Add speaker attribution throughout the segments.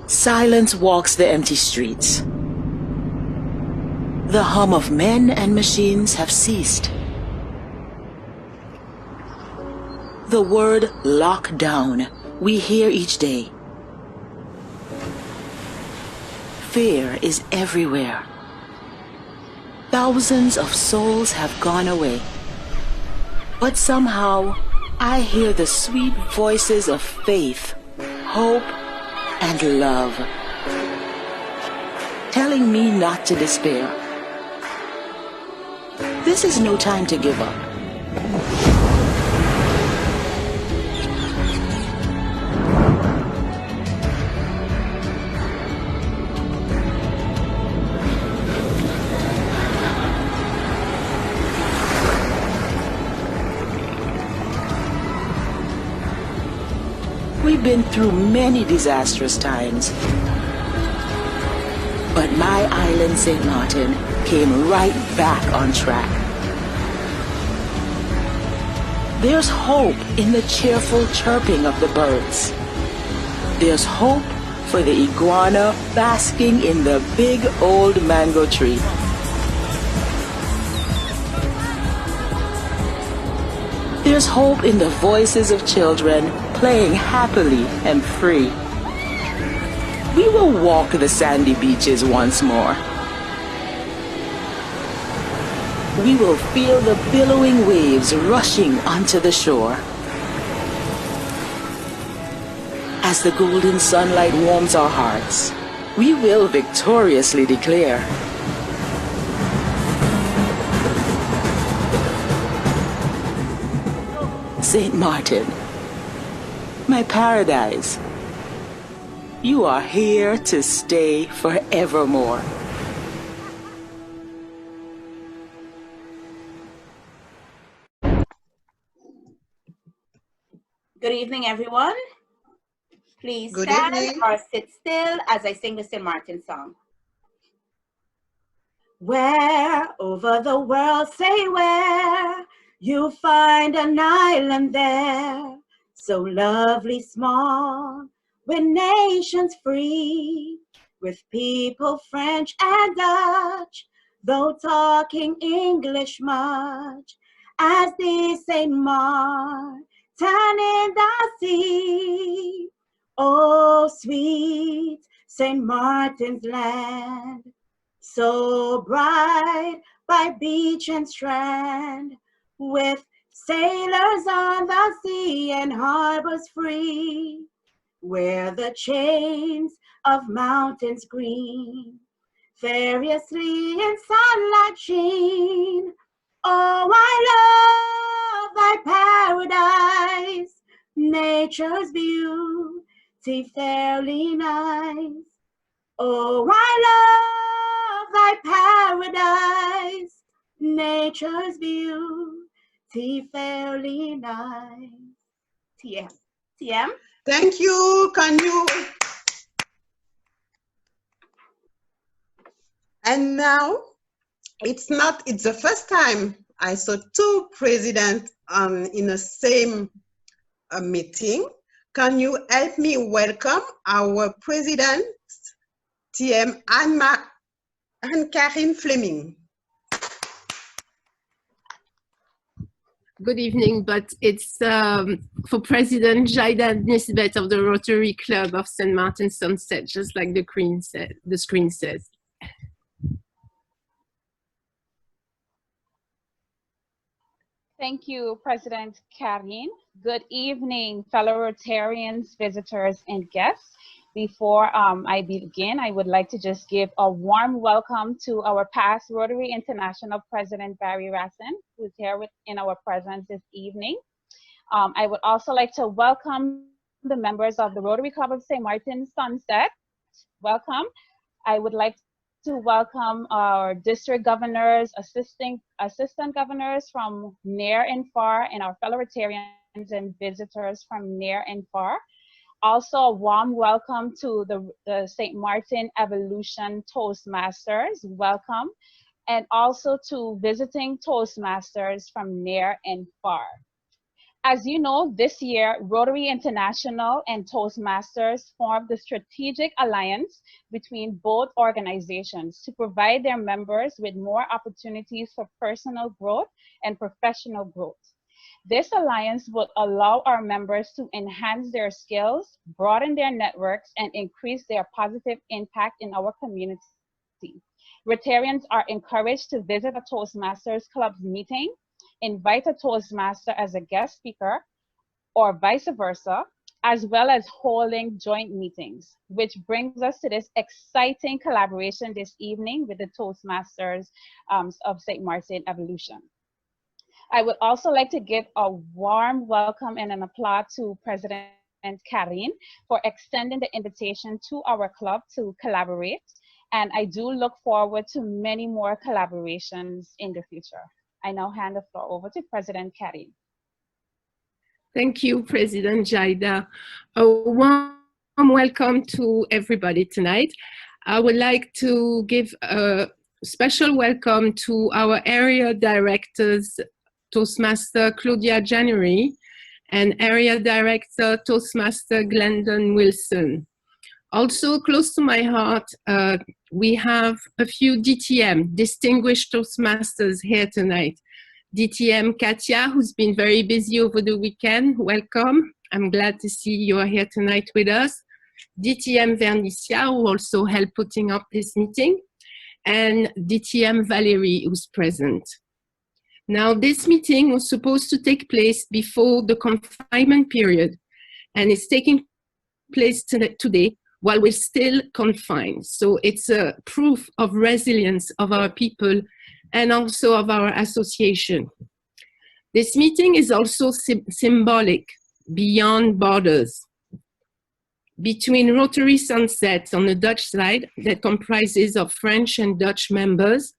Speaker 1: Silence walks the empty streets. The hum of men and machines have ceased. The word lockdown we hear each day. Fear is everywhere. Thousands of souls have gone away. But somehow, I hear the sweet voices of faith, hope, and love, telling me not to despair. This is no time to give up. We've been through many disastrous times. But my island, St. Martin, came right back on track. There's hope in the cheerful chirping of the birds. There's hope for the iguana basking in the big old mango tree. There's hope in the voices of children playing happily and free. We will walk the sandy beaches once more. We will feel the billowing waves rushing onto the shore. As the golden sunlight warms our hearts, we will victoriously declare, St. Martin, my paradise, you are here to stay forevermore.
Speaker 2: Good evening, everyone. Please stand or sit still as I sing the St. Martin song. Where over the world, say where, you find an island there, so lovely small, with nations free, with people French and Dutch, though talking English much, as the St. Martin in the sea. Oh, sweet St. Martin's land, so bright by beach and strand, with sailors on the sea and harbors free, where the chains of mountains green variously in sunlight sheen. Oh, I love thy paradise, nature's beauty fairly nice. Oh, I love thy paradise, nature's beauty fairly nice. TM. TM?
Speaker 3: Thank you. Can you? And now, it's the first time I saw two presidents in the same meeting. Can you help me welcome our president, TM Anne-Karin Fleming?
Speaker 4: Good evening, but it's for President Jaida Nisbet of the Rotary Club of St. Martin Sunset, just like the screen says.
Speaker 5: Thank you, President Karin. Good evening, fellow Rotarians, visitors, and guests. Before I begin, I would like to just give a warm welcome to our past Rotary International President, Barry Rassin, who's here in our presence this evening. I would also like to welcome the members of the Rotary Club of St. Martin Sunset. Welcome. I would like to welcome our district governors, assistant governors from near and far, and our fellow Rotarians and visitors from near and far. Also, a warm welcome to the St. Martin Evolution Toastmasters. Welcome. And also to visiting Toastmasters from near and far. As you know, this year, Rotary International and Toastmasters formed the strategic alliance between both organizations to provide their members with more opportunities for personal growth and professional growth. This alliance will allow our members to enhance their skills, broaden their networks, and increase their positive impact in our community. Rotarians are encouraged to visit a Toastmasters Club's meeting, invite a Toastmaster as a guest speaker, or vice versa, as well as holding joint meetings, which brings us to this exciting collaboration this evening with the Toastmasters of St. Martin Evolution. I would also like to give a warm welcome and an applause to President Karine for extending the invitation to our club to collaborate. And I do look forward to many more collaborations in the future. I now hand the floor over to President Karine.
Speaker 4: Thank you, President Jaida. A warm welcome to everybody tonight. I would like to give a special welcome to our area directors, Toastmaster Claudia January, and Area Director Toastmaster Glendon Wilson. Also close to my heart, we have a few DTM, Distinguished Toastmasters, here tonight. DTM Katia, who's been very busy over the weekend, welcome. I'm glad to see you are here tonight with us. DTM Vernicia, who also helped putting up this meeting, and DTM Valerie, who's present. Now, this meeting was supposed to take place before the confinement period, and it's taking place today while we're still confined. So it's a proof of resilience of our people and also of our association. This meeting is also symbolic, beyond borders. Between Rotary Sunset on the Dutch side, that comprises of French and Dutch members,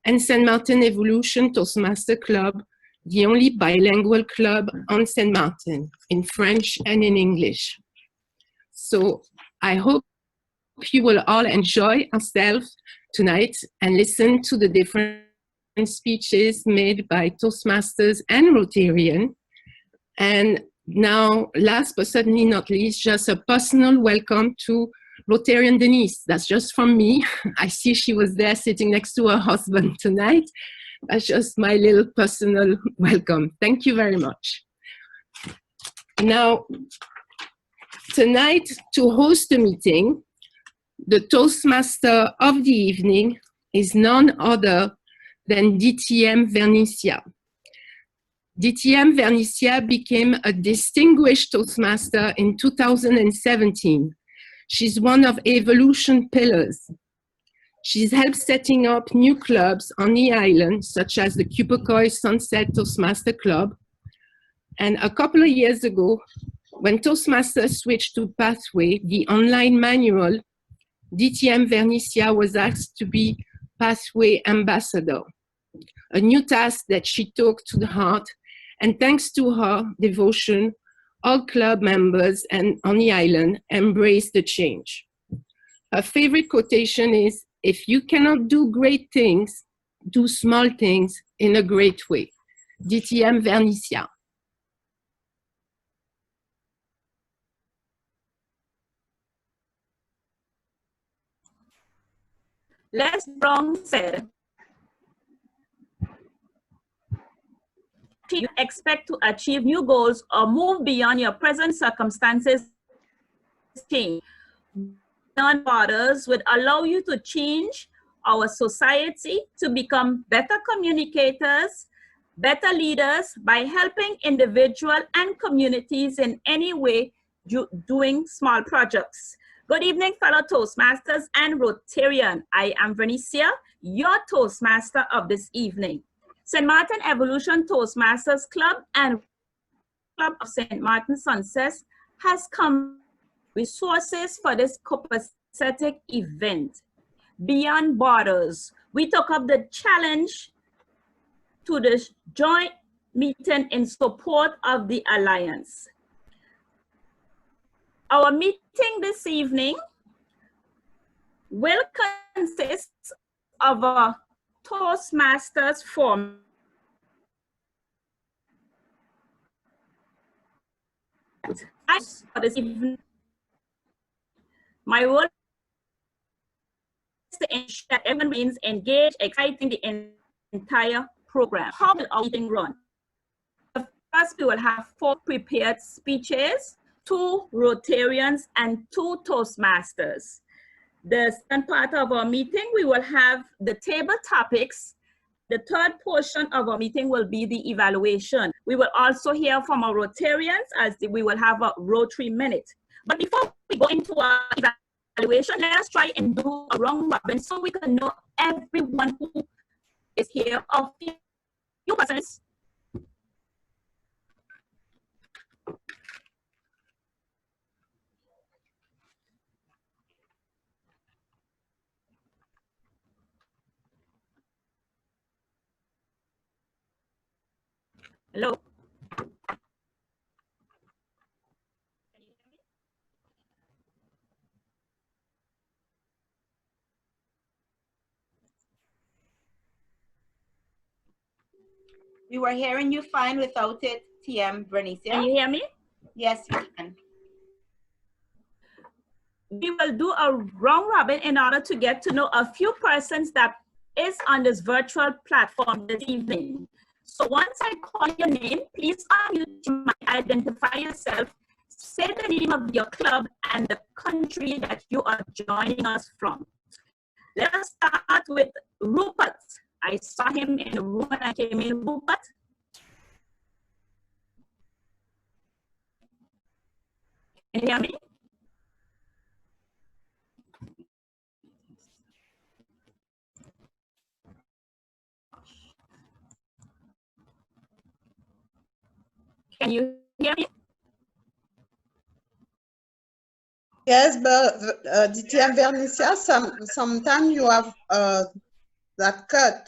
Speaker 4: and St. Martin Evolution Toastmaster Club, the only bilingual club on St. Martin, in French and in English. So I hope you will all enjoy ourselves tonight and listen to the different speeches made by Toastmasters and Rotarian. And now, last but certainly not least, just a personal welcome to Rotarian Denise. That's just from me. I see she was there sitting next to her husband tonight. That's just my little personal welcome. Thank you very much. Now, tonight, to host the meeting, the Toastmaster of the evening is none other than DTM Vernicia. DTM Vernicia became a distinguished Toastmaster in 2017. She's one of Evolution pillars. She's helped setting up new clubs on the island, such as the Cupicoy Sunset Toastmaster Club. And a couple of years ago, when Toastmasters switched to Pathway, the online manual, DTM Vernicia was asked to be Pathway Ambassador, a new task that she took to the heart. And thanks to her devotion, all club members and on the island embraced the change. Her favorite quotation is, "If you cannot do great things, do small things in a great way." DTM Vernicia.
Speaker 6: Les Brown said, you expect to achieve new goals or move beyond your present circumstances, change beyond borders would allow you to change our society to become better communicators, better leaders by helping individuals and communities in any way doing small projects. Good evening, fellow Toastmasters and Rotarian. I am Vernicia, your Toastmaster of this evening. St. Martin Evolution Toastmasters Club and Club of St. Martin Sunset has come resources for this copacetic event. Beyond borders, we took up the challenge to the joint meeting in support of the Alliance. Our meeting this evening will consist of a Toastmasters forum For this evening, my role is to ensure that everyone remains engaged, exciting the entire program. How will our meeting run? First, we will have 4 prepared speeches, 2 Rotarians, and 2 Toastmasters. The second part of our meeting, we will have the table topics. The third portion of our meeting will be the evaluation. We will also hear from our Rotarians as we will have a Rotary minute. But before we go into our evaluation, let us try and do a round robin so we can know everyone who is here. A few persons. Hello.
Speaker 2: We were hearing you fine without it, TM Bernicia.
Speaker 6: Can you hear me?
Speaker 2: Yes, we can.
Speaker 6: We will do a round robin in order to get to know a few persons that is on this virtual platform this evening. So once I call your name, please unmute your mic, identify yourself, say the name of your club and the country that you are joining us from. Let us start with Rupert. I saw him in the room when I came in. Rupert. Can you hear me? Can you hear me?
Speaker 3: Yes, but DTM Vernicia, sometimes you have that cut.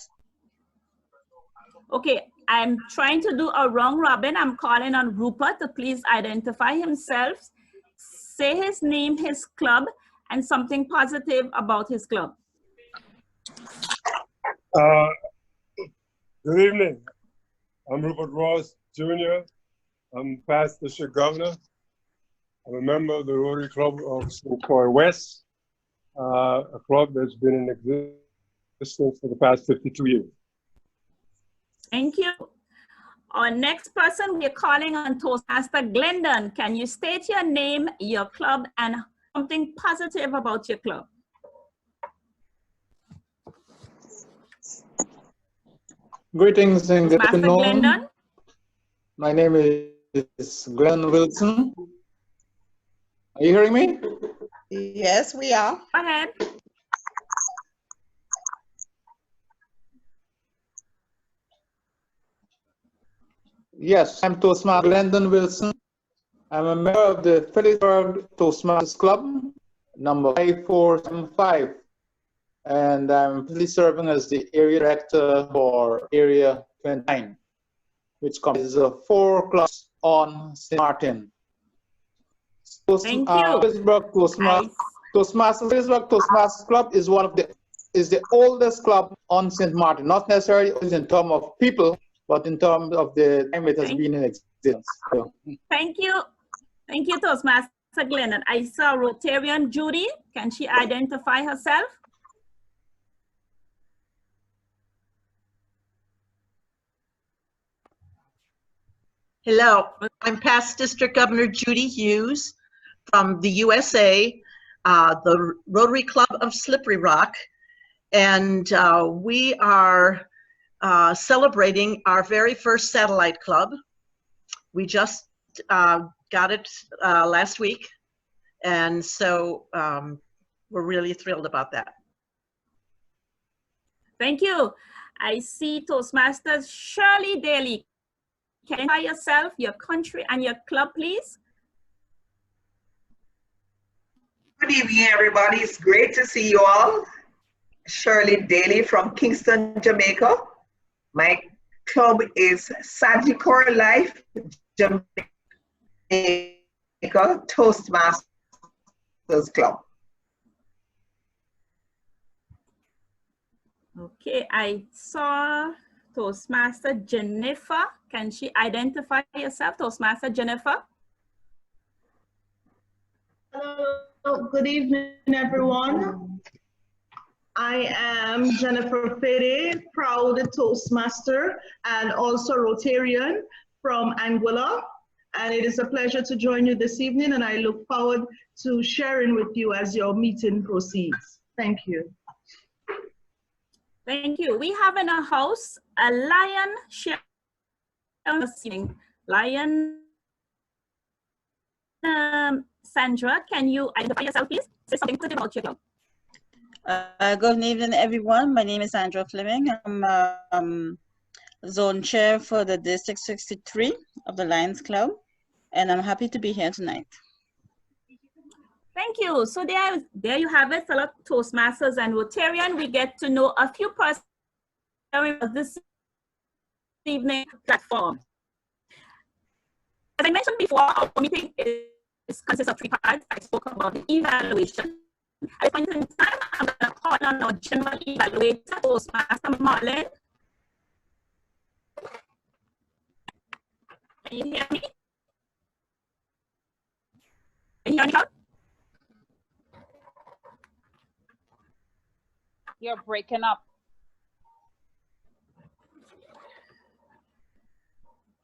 Speaker 6: Okay, I'm trying to do a round robin. I'm calling on Rupert to please identify himself, say his name, his club, and something positive about his club.
Speaker 7: Good evening. I'm Rupert Ross Jr. I'm past district governor. I'm a member of the Rotary Club of St. Croix West, a club that's been in existence for the past 52 years.
Speaker 6: Thank you. Our next person, we're calling on Toastmaster Glendon. Can you state your name, your club, and something positive about your club?
Speaker 8: Greetings and good afternoon.
Speaker 6: Glendon?
Speaker 8: My name is Glenn Wilson. Are you hearing me?
Speaker 3: Yes, we are.
Speaker 6: Go ahead.
Speaker 8: Yes, I'm Toastmaster Glendon Wilson. I'm a member of the Phillipsburg Toastmasters Club, number 5475. And I'm currently serving as the area director for Area 29, which comprises of 4 clubs on St. Martin.
Speaker 6: Thank you.
Speaker 8: Phillipsburg Toastmasters Club is the oldest club on St. Martin, not necessarily in terms of people, but in terms of the time it has been in existence. So.
Speaker 6: Thank you. Thank you, Toastmaster Glendon. I saw Rotarian Judy. Can she identify herself?
Speaker 9: Hello, I'm past District Governor Judy Hughes from the USA, the Rotary Club of Slippery Rock, and we are celebrating our very first satellite club. We just got it last week, and so we're really thrilled about that.
Speaker 6: Thank you. I see Toastmasters Shirley Daly. Can you identify yourself, your country, and your club, please?
Speaker 10: Good evening, everybody. It's great to see you all. Shirley Daly from Kingston, Jamaica. My club is Sagicor Life Jamaica Toastmasters Club.
Speaker 6: Okay, I saw Toastmaster Jennifer. Can she identify herself, Toastmaster Jennifer?
Speaker 11: Hello, good evening, everyone. I am Jennifer Fede, proud Toastmaster and also Rotarian from Anguilla. And it is a pleasure to join you this evening, and I look forward to sharing with you as your meeting proceeds. Thank you.
Speaker 6: Thank you. We have in our house a lion sharing. Lion Sandra, can you identify yourself, please? Say something quick about your club.
Speaker 12: Good evening, everyone. My name is Sandra Fleming. I'm zone chair for the District 63 of the Lions Club, and I'm happy to be here tonight.
Speaker 6: Thank you. So there you have it, fellow Toastmasters and Rotarian. We get to know a few persons this evening platform. As I mentioned before, our meeting consists of 3 parts. I spoke about the evaluation. At this point in time, I'm going to call on our general evaluator, Toastmaster Marlon. Can you hear me? Can you hear me out?
Speaker 5: You're breaking up.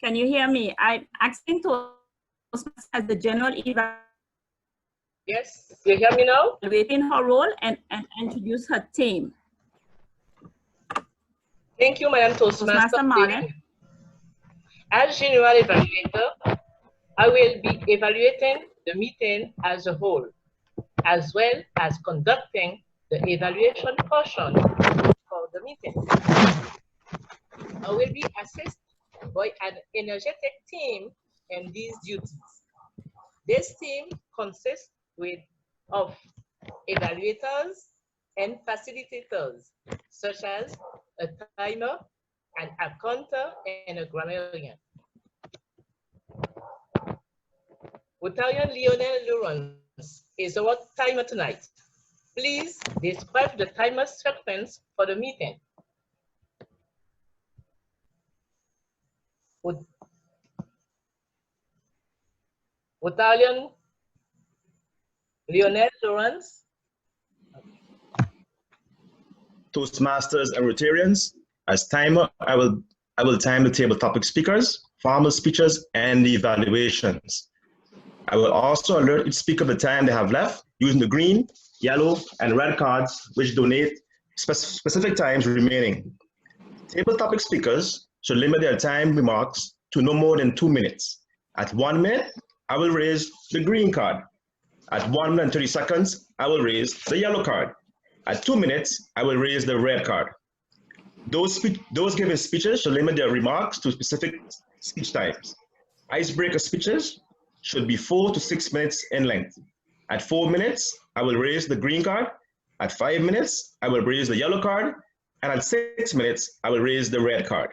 Speaker 6: Can you hear me? I'm asking Toastmasters as the general evaluator.
Speaker 13: Yes, you hear me now?
Speaker 6: Evaluating her role and introduce her team.
Speaker 13: Thank you, Madam Toastmaster.
Speaker 6: Marlon.
Speaker 13: As general evaluator, I will be evaluating the meeting as a whole, as well as conducting the evaluation portion for the meeting. I will be assisted by an energetic team in these duties. This team consists of evaluators and facilitators, such as a timer, an accountant, and a grammarian. Rotarian Lionel Lawrence is our timer tonight. Please describe the timer sequence for the meeting. Rotarian Lionel Lawrence.
Speaker 14: Toastmasters and Rotarians. As timer, I will time the table topic speakers, formal speeches, and the evaluations. I will also alert each speaker of the time they have left using the green, yellow, and red cards, which donate specific times remaining. Table topic speakers should limit their time remarks to no more than 2 minutes. At 1 minute, I will raise the green card. At 1 minute and 30 seconds, I will raise the yellow card. At 2 minutes, I will raise the red card. Those giving speeches should limit their remarks to specific speech times. Icebreaker speeches should be 4 to 6 minutes in length. At 4 minutes, I will raise the green card. At 5 minutes, I will raise the yellow card. And at 6 minutes, I will raise the red card.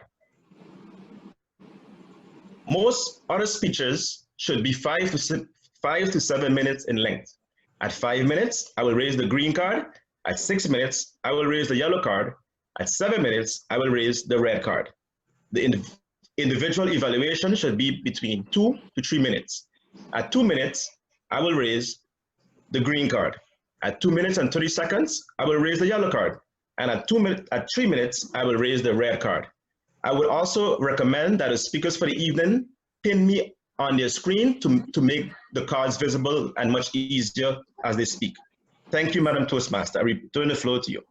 Speaker 14: Most other speeches should be 5 to 7 minutes in length. At 5 minutes, I will raise the green card. At 6 minutes, I will raise the yellow card. At 7 minutes, I will raise the red card. The individual evaluation should be between 2 to 3 minutes. At 2 minutes, I will raise the green card. At 2 minutes and 30 seconds, I will raise the yellow card. And at 3 minutes, I will raise the red card. I would also recommend that the speakers for the evening pin me on their screen to make the cards visible and much easier as they speak. Thank you, Madam Toastmaster. I return the floor to you.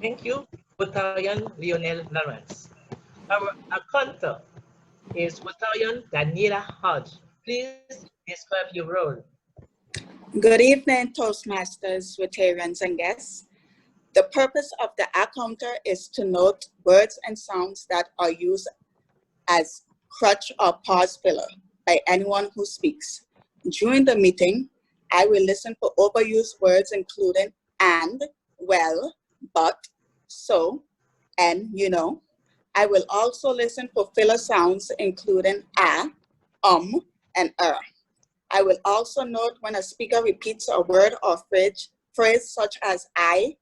Speaker 13: Thank you, Rotarian Lionel Lawrence. Our accountant is Rotarian Daniela Hodge. Please describe your role.
Speaker 15: Good evening, Toastmasters, Rotarians, and guests. The purpose of the accounter is to note words and sounds that are used as crutch or pause filler by anyone who speaks. During the meeting, I will listen for overused words including and, well, but, so, and, you know. I will also listen for filler sounds including and I will also note when a speaker repeats a word or phrase such as I,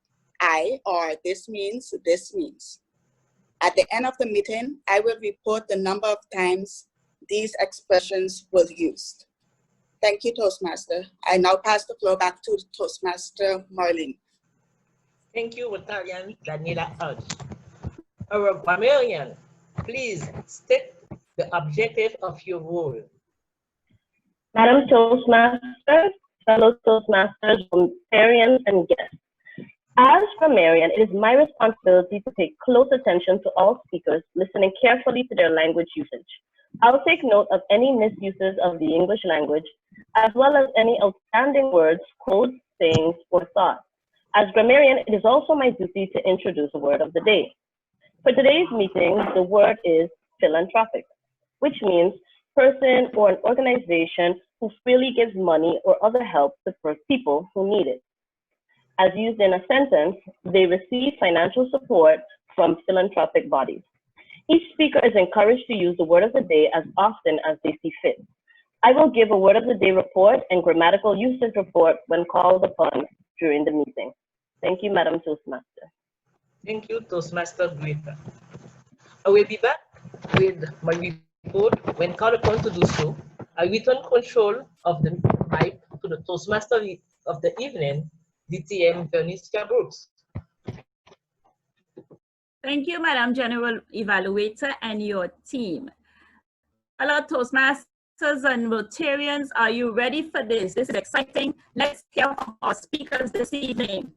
Speaker 15: or this means. At the end of the meeting, I will report the number of times these expressions were used. Thank you, Toastmaster. I now pass the floor back to Toastmaster Marlene.
Speaker 13: Thank you, Rotarian Daniela Hodge. Our grammarian, please state the objective of your role.
Speaker 16: Madam Toastmaster, fellow Toastmasters, Rotarians, and guests. As grammarian, it is my responsibility to pay close attention to all speakers, listening carefully to their language usage. I'll take note of any misuses of the English language, as well as any outstanding words, quotes, sayings, or thoughts. As grammarian, it is also my duty to introduce a word of the day. For today's meeting, the word is philanthropic, which means person or an organization who freely gives money or other help to people who need it. As used in a sentence, they receive financial support from philanthropic bodies. Each speaker is encouraged to use the word of the day as often as they see fit. I will give a word of the day report and grammatical usage report when called upon during the meeting. Thank you, Madam Toastmaster.
Speaker 13: Thank you, Toastmaster Greta. I will be back with my report when called upon to do so. I return control of the mic to the Toastmaster of the evening, DTM Vernicia Brooks.
Speaker 6: Thank you, Madam General Evaluator and your team. Hello, Toastmasters and Rotarians. Are you ready for this? This is exciting. Let's hear from our speakers this evening.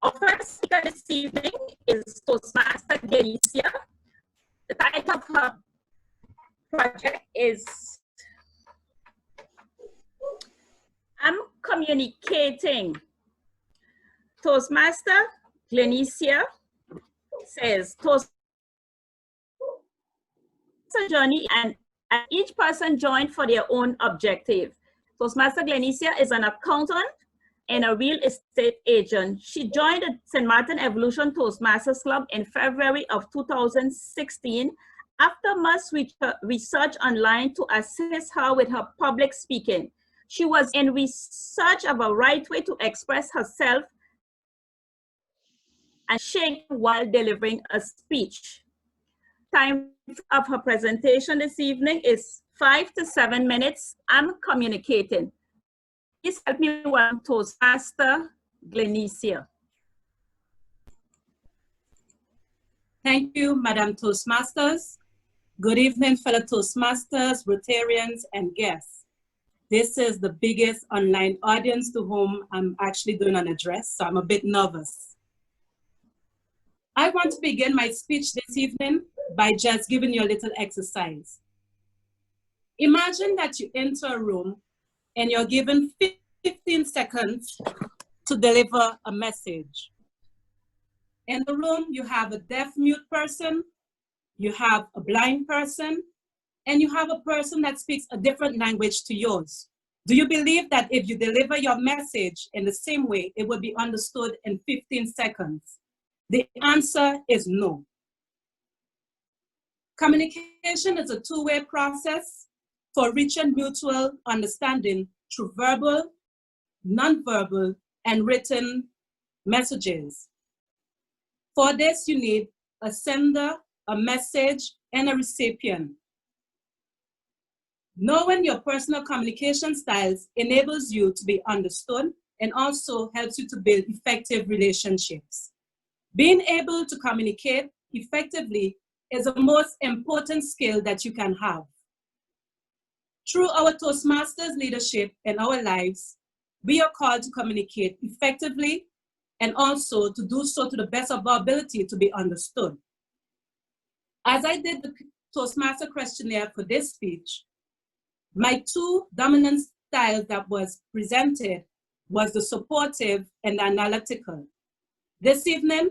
Speaker 6: Our first speaker this evening is Toastmaster Galicia. The title of her project is I'm Communicating. Toastmaster Glenicia says, Toastmaster journey and each person joined for their own objective. Toastmaster Glenicia is an accountant and a real estate agent. She joined the St. Martin Evolution Toastmasters Club in February of 2016 after much research online to assist her with her public speaking. She was in research of a right way to express herself and shake while delivering a speech. Time of her presentation this evening is 5 to 7 minutes. I'm communicating. Please help me welcome Toastmaster Glenicia.
Speaker 17: Thank you, Madam Toastmasters. Good evening, fellow Toastmasters, Rotarians, and guests. This is the biggest online audience to whom I'm actually doing an address, so I'm a bit nervous. I want to begin my speech this evening by just giving you a little exercise. Imagine that you enter a room and you're given 15 seconds to deliver a message. In the room, you have a deaf-mute person, you have a blind person, and you have a person that speaks a different language to yours. Do you believe that if you deliver your message in the same way, it will be understood in 15 seconds? The answer is no. Communication is a two-way process for reaching mutual understanding through verbal, nonverbal, and written messages. For this, you need a sender, a message, and a recipient. Knowing your personal communication styles enables you to be understood and also helps you to build effective relationships. Being able to communicate effectively is the most important skill that you can have. Through our Toastmasters leadership in our lives, we are called to communicate effectively and also to do so to the best of our ability to be understood. As I did the Toastmaster questionnaire for this speech, my two dominant styles that was presented was the supportive and the analytical. This evening,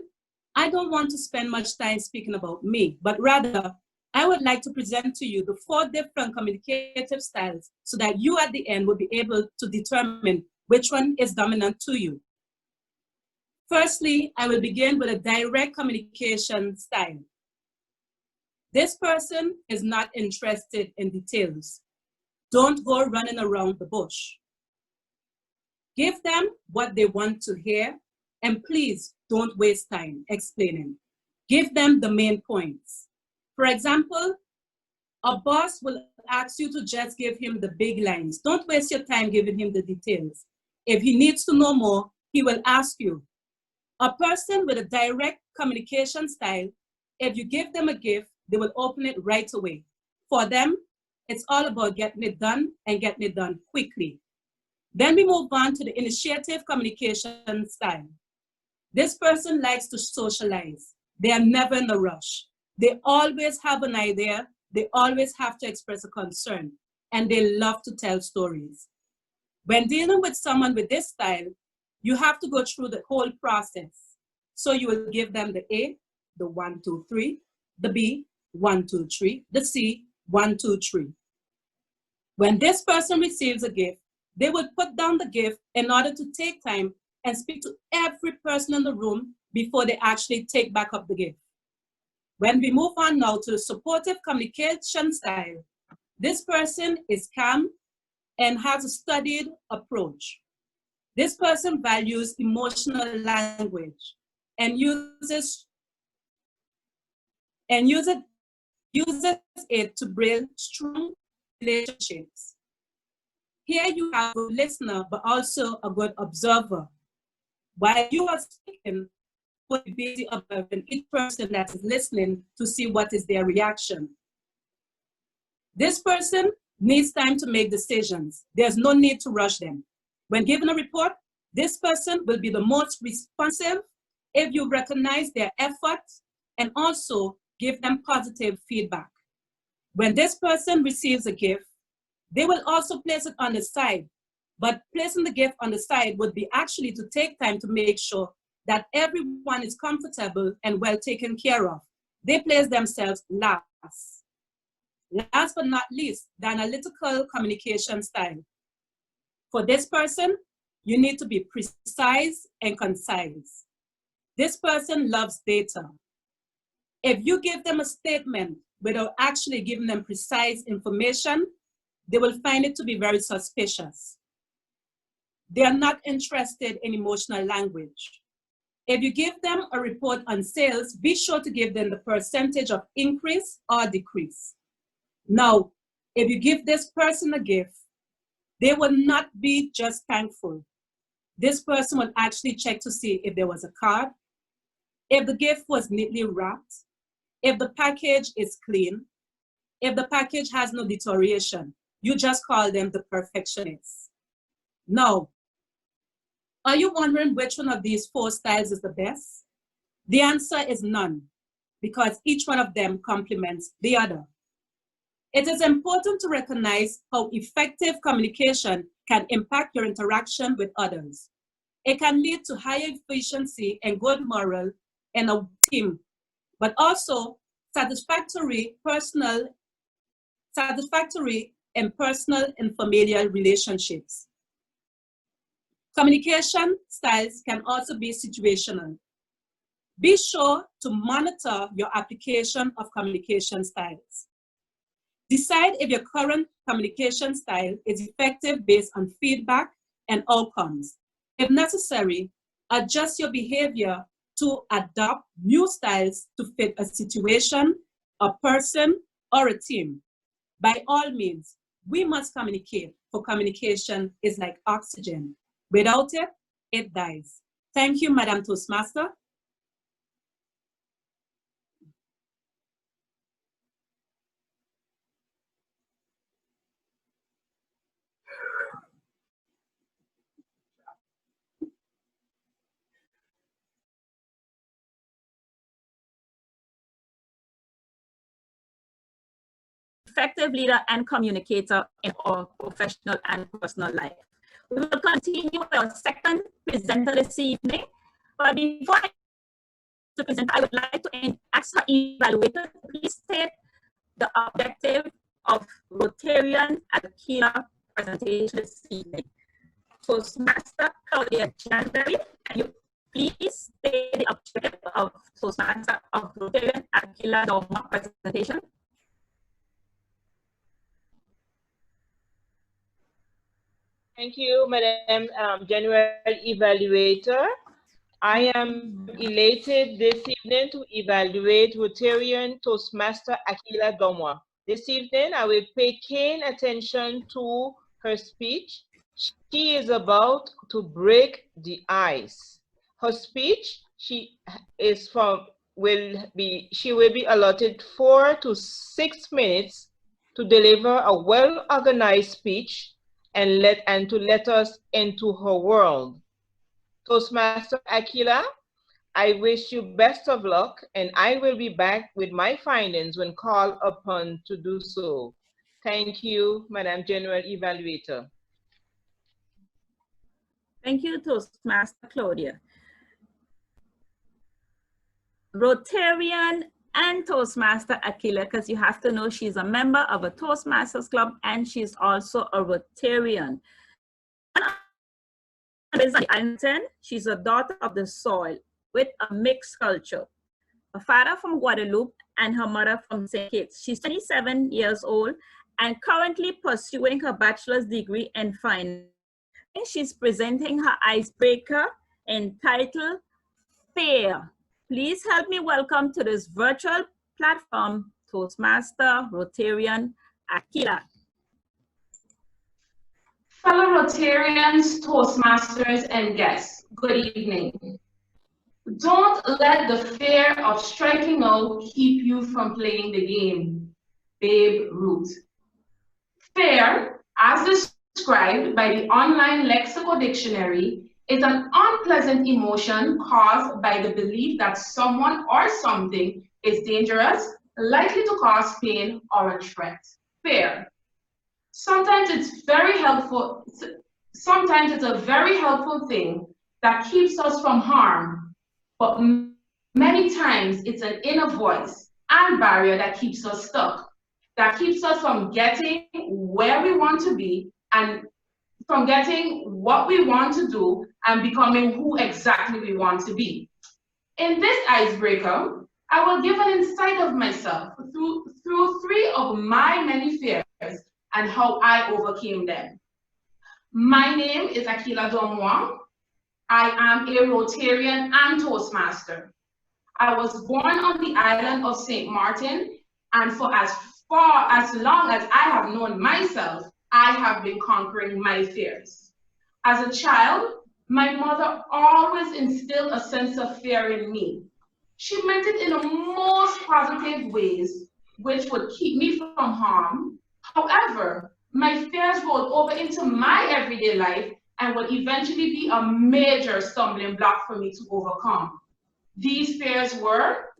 Speaker 17: I don't want to spend much time speaking about me, but rather, I would like to present to you the 4 different communicative styles so that you at the end will be able to determine which one is dominant to you. Firstly, I will begin with a direct communication style. This person is not interested in details. Don't go running around the bush. Give them what they want to hear, and please don't waste time explaining. Give them the main points. For example, A boss will ask you to just give him the big lines. Don't waste your time giving him the details. If he needs to know more, he will ask you. A person with a direct communication style, if you give them a gift, they will open it right away. For them, it's all about getting it done and getting it done quickly. Then we move on to the initiative communication style. This person likes to socialize. They are never in a rush. They always have an idea. They always have to express a concern, and they love to tell stories. When dealing with someone with this style, you have to go through the whole process. So you will give them the A, the 1, 2, 3, the B, 1, 2, 3, the C, 1, 2, 3. When this person receives a gift, they will put down the gift in order to take time and speak to every person in the room before they actually take back up the gift. When we move on now to the supportive communication style, this person is calm and has a studied approach. This person values emotional language and uses it to build strong relationships. Here you have a listener, but also a good observer. While you are speaking, will be busy observing each person that is listening to see what is their reaction. This person needs time to make decisions. There's no need to rush them. When given a report, this person will be the most responsive if you recognize their efforts and also give them positive feedback. When this person receives a gift, they will also place it on the side, but placing the gift on the side would be actually to take time to make sure that everyone is comfortable and well taken care of. They place themselves last. Last but not least, the analytical communication style. For this person, you need to be precise and concise. This person loves data. If you give them a statement without actually giving them precise information, they will find it to be very suspicious. They are not interested in emotional language. If you give them a report on sales, be sure to give them the percentage of increase or decrease. Now, if you give this person a gift, they will not be just thankful. This person will actually check to see if there was a card, if the gift was neatly wrapped, if the package is clean, if the package has no deterioration. You just call them the perfectionists. Now, are you wondering which one of these 4 styles is the best? The answer is none, because each one of them complements the other. It is important to recognize how effective communication can impact your interaction with others. It can lead to higher efficiency and good morale in a team, but also satisfactory in personal and familial relationships. Communication styles can also be situational. Be sure to monitor your application of communication styles. Decide if your current communication style is effective based on feedback and outcomes. If necessary, adjust your behavior to adopt new styles to fit a situation, a person, or a team. By all means, we must communicate, for communication is like oxygen. Without it, it dies. Thank you, Madam Toastmaster.
Speaker 6: Effective leader and communicator in our professional and personal life. We will continue with our second presenter this evening. But before I present, I would like to ask our evaluator to please state the objective of Rotarian Aquila presentation this evening. Toastmaster Claudia January, can you please state the objective of Toastmaster of Rotarian Aquila Doma presentation?
Speaker 13: Thank you, Madam General Evaluator. I am elated this evening to evaluate Rotarian Toastmaster Aquila Domwa. This evening, I will pay keen attention to her speech. She is about to break the ice. Her speech, she will be allotted 4 to 6 minutes to deliver a well-organized speech and to let us into her world. Toastmaster Aquila, I wish you best of luck, and I will be back with my findings when called upon to do so. Thank you, Madam General Evaluator.
Speaker 6: Thank you, Toastmaster Claudia. Rotarian and Toastmaster Aquila, because you have to know she's a member of a Toastmasters club and she's also a Rotarian. She's a daughter of the soil with a mixed culture. A father from Guadeloupe and her mother from St. Kitts. She's 27 years old and currently pursuing her bachelor's degree in finance. She's presenting her icebreaker entitled FAIR. Please help me welcome to this virtual platform, Toastmaster Rotarian Aquila.
Speaker 18: Fellow Rotarians, Toastmasters, and guests, good evening. Don't let the fear of striking out keep you from playing the game. Babe Ruth. Fear, as described by the online lexical dictionary, is an unpleasant emotion caused by the belief that someone or something is dangerous, likely to cause pain, or a threat. Fear. Sometimes it's very helpful. Sometimes it's a very helpful thing that keeps us from harm, but many times it's an inner voice and barrier that keeps us stuck, that keeps us from getting where we want to be and from getting what we want to do and becoming who exactly we want to be. In this icebreaker, I will give an insight of myself through 3 of my many fears and how I overcame them. My name is Aquila Domwa. I am a Rotarian and Toastmaster. I was born on the island of St. Martin, and for as long as I have known myself, I have been conquering my fears. As a child, my mother always instilled a sense of fear in me. She meant it in the most positive ways, which would keep me from harm. However, my fears rolled over into my everyday life and would eventually be a major stumbling block for me to overcome. These fears were: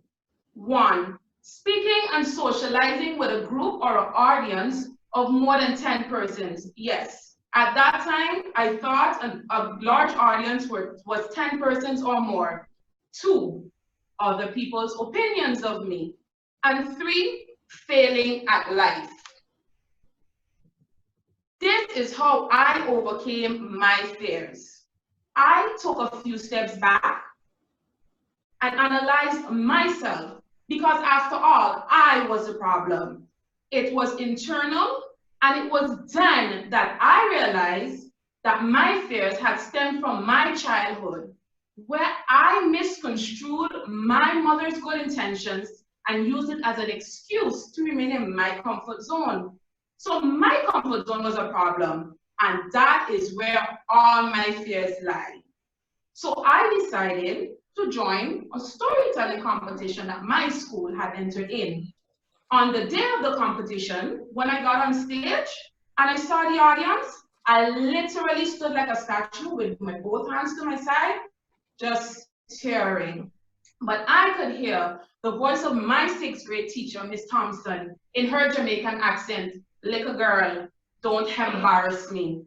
Speaker 18: 1, speaking and socializing with a group or an audience of more than 10 persons. Yes, at that time, I thought a large audience was 10 persons or more. 2, other people's opinions of me. And 3, failing at life. This is how I overcame my fears. I took a few steps back and analyzed myself, because after all, I was the problem. It was internal, and it was then that I realized that my fears had stemmed from my childhood, where I misconstrued my mother's good intentions and used it as an excuse to remain in my comfort zone. So my comfort zone was a problem, and that is where all my fears lie. So I decided to join a storytelling competition that my school had entered in. On the day of the competition, when I got on stage and I saw the audience, I literally stood like a statue with my both hands to my side, just staring. But I could hear the voice of my 6th grade teacher, Miss Thompson, in her Jamaican accent: "Little girl, don't embarrass me."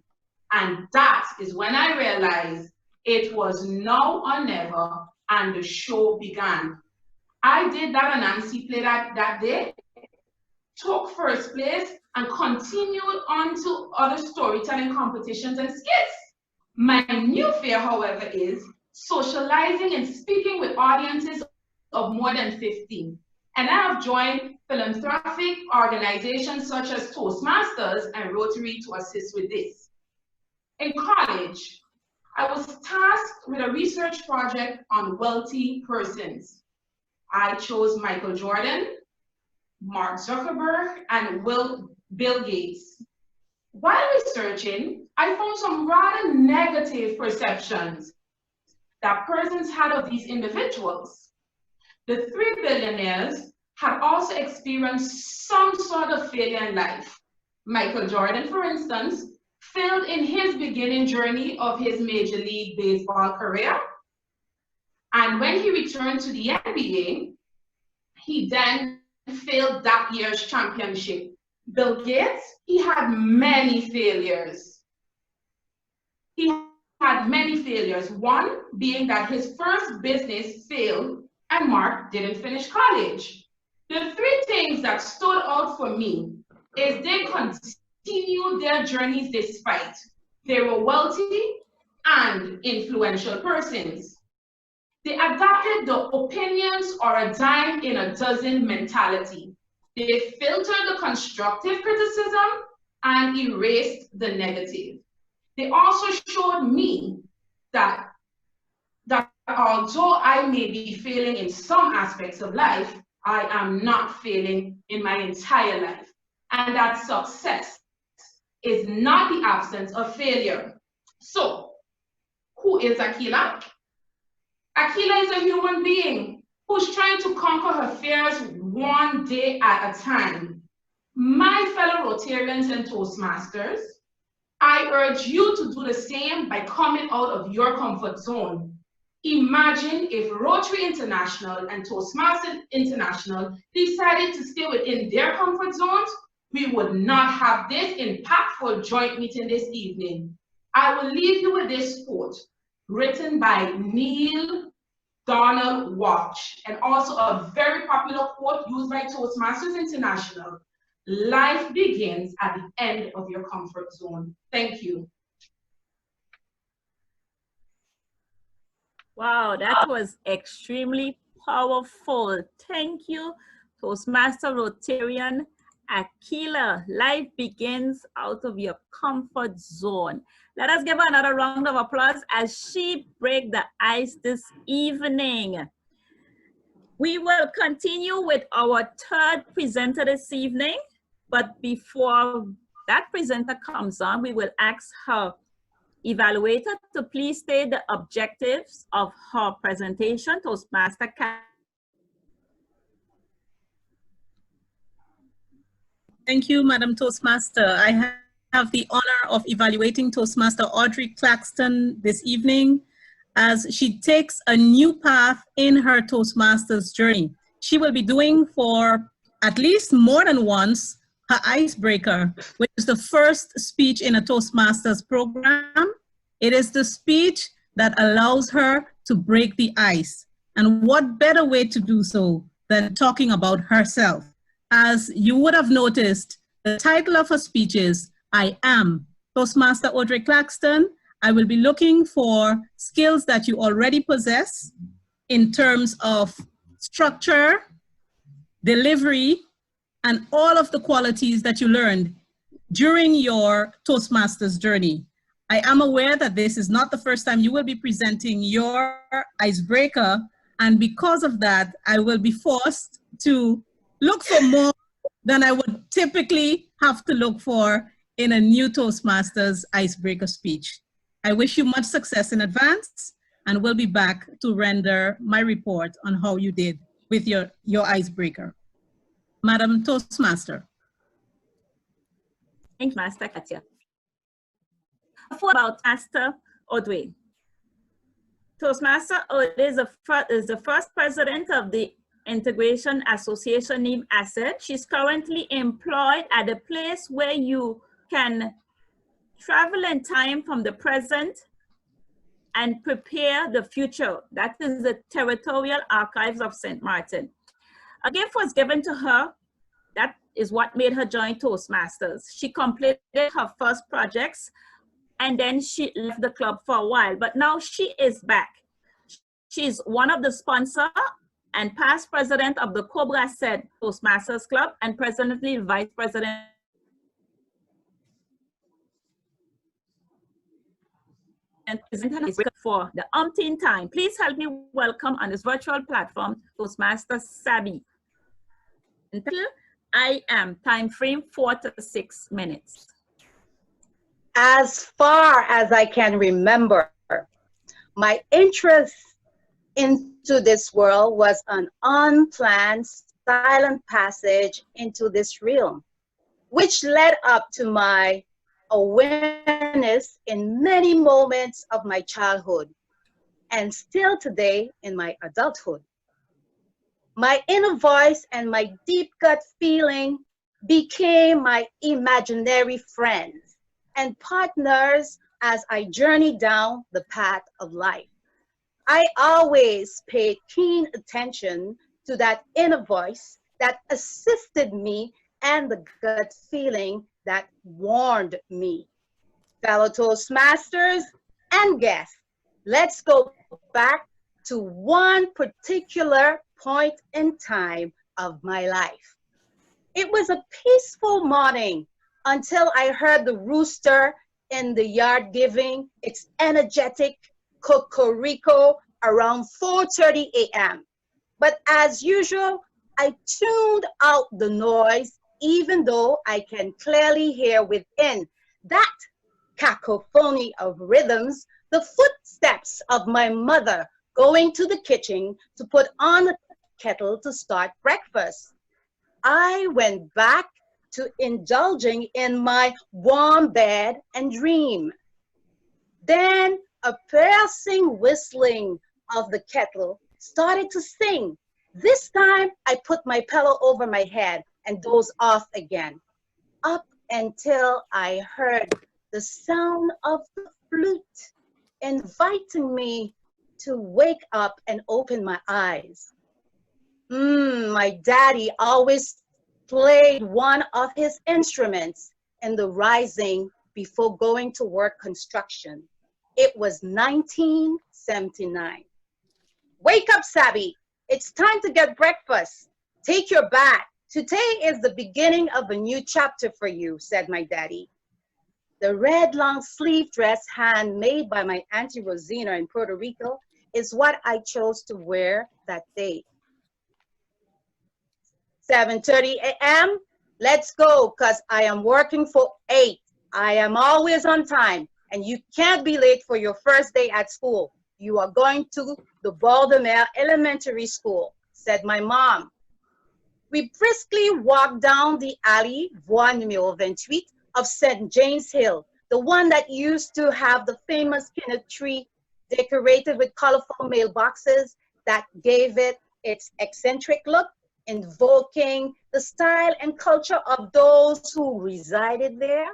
Speaker 18: And that is when I realized it was now or never, and the show began. I did that Anansi play that day, took 1st place, and continued on to other storytelling competitions and skits. My new fear, however, is socializing and speaking with audiences of more than 15. And I have joined philanthropic organizations such as Toastmasters and Rotary to assist with this. In college, I was tasked with a research project on wealthy persons. I chose Michael Jordan, Mark Zuckerberg, and Bill Gates. While researching, I found some rather negative perceptions that persons had of these individuals. The three billionaires had also experienced some sort of failure in life. Michael Jordan, for instance, failed in his beginning journey of his Major League Baseball career. And when he returned to the NBA, he then failed that year's championship. Bill Gates, he had many failures. He had many failures. One being that his first business failed and Mark didn't finish college. The three things that stood out for me is they continued their journeys despite they were wealthy and influential persons. They adopted the opinions or a dime in a dozen mentality. They filtered the constructive criticism and erased the negative. They also showed me that although I may be failing in some aspects of life, I am not failing in my entire life. And that success is not the absence of failure. So, who is Akila? Akila is a human being who's trying to conquer her fears one day at a time. My fellow Rotarians and Toastmasters, I urge you to do the same by coming out of your comfort zone. Imagine if Rotary International and Toastmasters International decided to stay within their comfort zones, we would not have this impactful joint meeting this evening. I will leave you with this quote written by Neil Donald Walsh, and also a very popular quote used by Toastmasters International. Life begins at the end of your comfort zone. Thank you.
Speaker 6: Wow, that was extremely powerful. Thank you, Toastmaster Rotarian Akila. Life begins out of your comfort zone. Let us give her another round of applause as she breaks the ice this evening. We will continue with our third presenter this evening, but before that presenter comes on, we will ask her evaluator to please state the objectives of her presentation. Toastmaster
Speaker 19: Thank you, Madam Toastmaster. I have the honor of evaluating Toastmaster Audrey Claxton this evening as she takes a new path in her Toastmasters journey. She will be doing for at least more than once her icebreaker, which is the first speech in a Toastmasters program. It is the speech that allows her to break the ice. And what better way to do so than talking about herself? As you would have noticed, the title of her speech is, I Am. Toastmaster Audrey Claxton, I will be looking for skills that you already possess in terms of structure, delivery, and all of the qualities that you learned during your Toastmasters journey. I am aware that this is not the first time you will be presenting your icebreaker, and because of that, I will be forced to look for more than I would typically have to look for in a new Toastmasters icebreaker speech. I wish you much success in advance, and we'll be back to render my report on how you did with your icebreaker. Madam Toastmaster.
Speaker 6: Thanks, Master Katya. About Master Audrey. Toastmaster Audrey is the first president of the Integration Association named ASSET. She's currently employed at a place where you can travel in time from the present and prepare the future. That is the Territorial Archives of St. Martin. A gift was given to her. That is what made her join Toastmasters. She completed her first projects and then she left the club for a while, but now she is back. She's one of the sponsors and past president of the Cobra Said Toastmasters Club and presently vice president and for the umpteenth time. Please help me welcome on this virtual platform Toastmaster Sabi. I am. Time frame 4 to 6 minutes.
Speaker 20: As far as I can remember, my interest into this world was an unplanned, silent passage into this realm, which led up to my awareness in many moments of my childhood and still today in my adulthood. My inner voice and my deep gut feeling became my imaginary friends and partners as I journeyed down the path of life. I always paid keen attention to that inner voice that assisted me and the gut feeling that warned me. Fellow Toastmasters and guests, let's go back to one particular point in time of my life. It was a peaceful morning until I heard the rooster in the yard giving its energetic cocorico around 4:30 a.m. But as usual, I tuned out the noise even though I can clearly hear within that cacophony of rhythms the footsteps of my mother going to the kitchen to put on the kettle to start breakfast. I went back to indulging in my warm bed and dream. Then a piercing whistling of the kettle started to sing. This time I put my pillow over my head and dozed off again, up until I heard the sound of the flute inviting me to wake up and open my eyes. My daddy always played one of his instruments in the rising before going to work construction. It was 1979. Wake up, Sabby. It's time to get breakfast. Take your bath. Today is the beginning of a new chapter for you, said my daddy. The red long sleeve dress handmade by my Auntie Rosina in Puerto Rico is what I chose to wear that day. 7:30 a.m. Let's go, because I am working for 8. I am always on time, and you can't be late for your first day at school. You are going to the Baltimore Elementary School, said my mom. We briskly walked down the alley, voie numéro 28, of St. James Hill, the one that used to have the famous peanut tree decorated with colorful mailboxes that gave it its eccentric look, invoking the style and culture of those who resided there.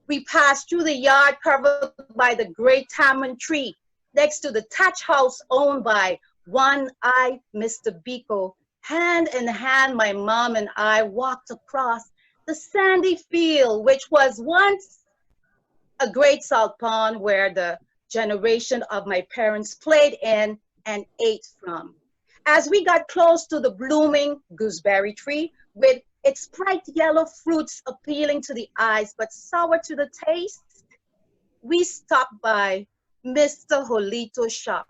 Speaker 20: We passed through the yard covered by the great tamarind tree next to the thatch house owned by One-Eye Mr. Biko. Hand in hand, my mom and I walked across the sandy field, which was once a great salt pond where the generation of my parents played in and ate from. As we got close to the blooming gooseberry tree with its bright yellow fruits appealing to the eyes but sour to the taste, we stopped by Mr. Jolito's shop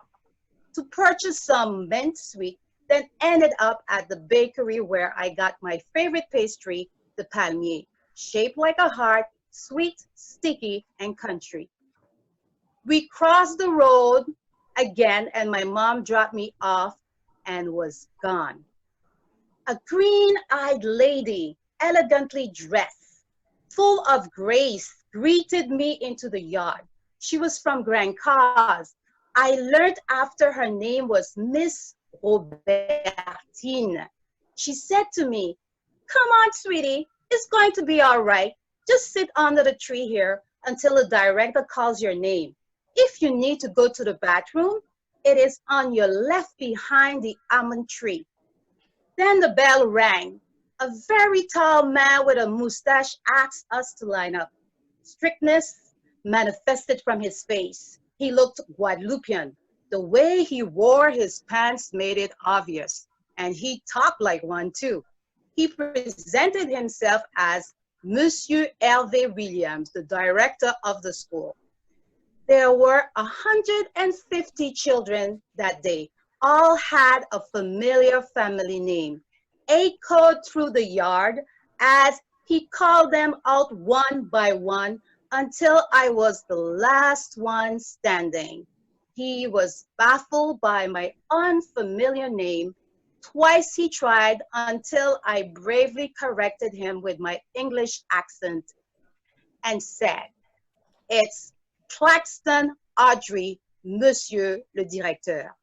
Speaker 20: to purchase some mint sweet, then ended up at the bakery where I got my favorite pastry, the palmier, shaped like a heart, sweet, sticky, and country. We crossed the road again and my mom dropped me off and was gone. A green-eyed lady, elegantly dressed, full of grace, greeted me into the yard. She was from Grand Cause. I learned after her name was Miss Robertine. She said to me, "Come on, sweetie, it's going to be all right. Just sit under the tree here until the director calls your name. If you need to go to the bathroom, it is on your left behind the almond tree." Then the bell rang. A very tall man with a mustache asked us to line up. Strictness manifested from his face. He looked Guadeloupean. The way he wore his pants made it obvious, and he talked like one too. He presented himself as Monsieur Hervé Williams, the director of the school. There were 150 children that day. All had a familiar family name. echoed through the yard as he called them out one by one until I was the last one standing. He was baffled by my unfamiliar name. Twice he tried until I bravely corrected him with my English accent and said, "It's Claxton Audrey, Monsieur le Directeur."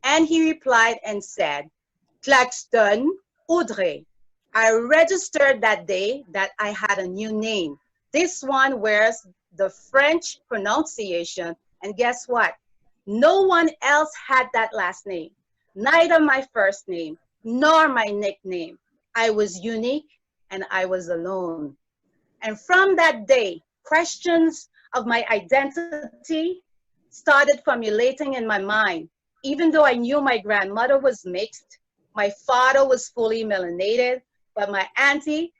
Speaker 20: And he replied and said, "Claxton Audrey." I registered that day that I had a new name. This one wears the French pronunciation, and guess what? No one else had that last name, neither my first name nor my nickname. I was unique and I was alone. And from that day, questions of my identity started formulating in my mind. Even though I knew my grandmother was mixed, my father was fully melanated, but my auntie,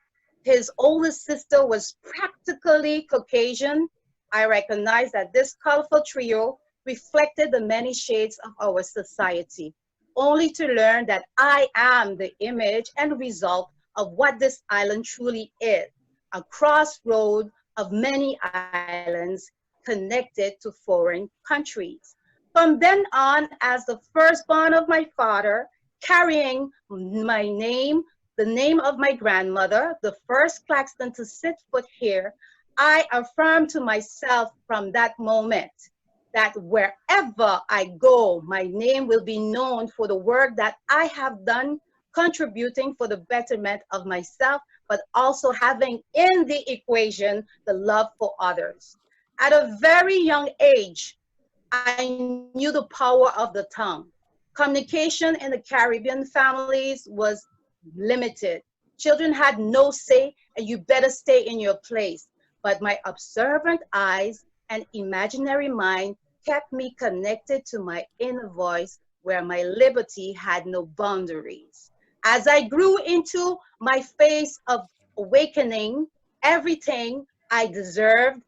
Speaker 20: his oldest sister, was practically Caucasian. I recognized that this colorful trio reflected the many shades of our society, only to learn that I am the image and result of what this island truly is, a crossroad of many islands connected to foreign countries. From then on, as the firstborn of my father, carrying my name, the name of my grandmother, the first Claxton to set foot here, I affirmed to myself from that moment that wherever I go, my name will be known for the work that I have done, contributing for the betterment of myself, but also having in the equation the love for others. At a very young age, I knew the power of the tongue. Communication in the Caribbean families was limited. Children had no say, and you better stay in your place. But my observant eyes and imaginary mind kept me connected to my inner voice where my liberty had no boundaries. As I grew into my phase of awakening, everything I desired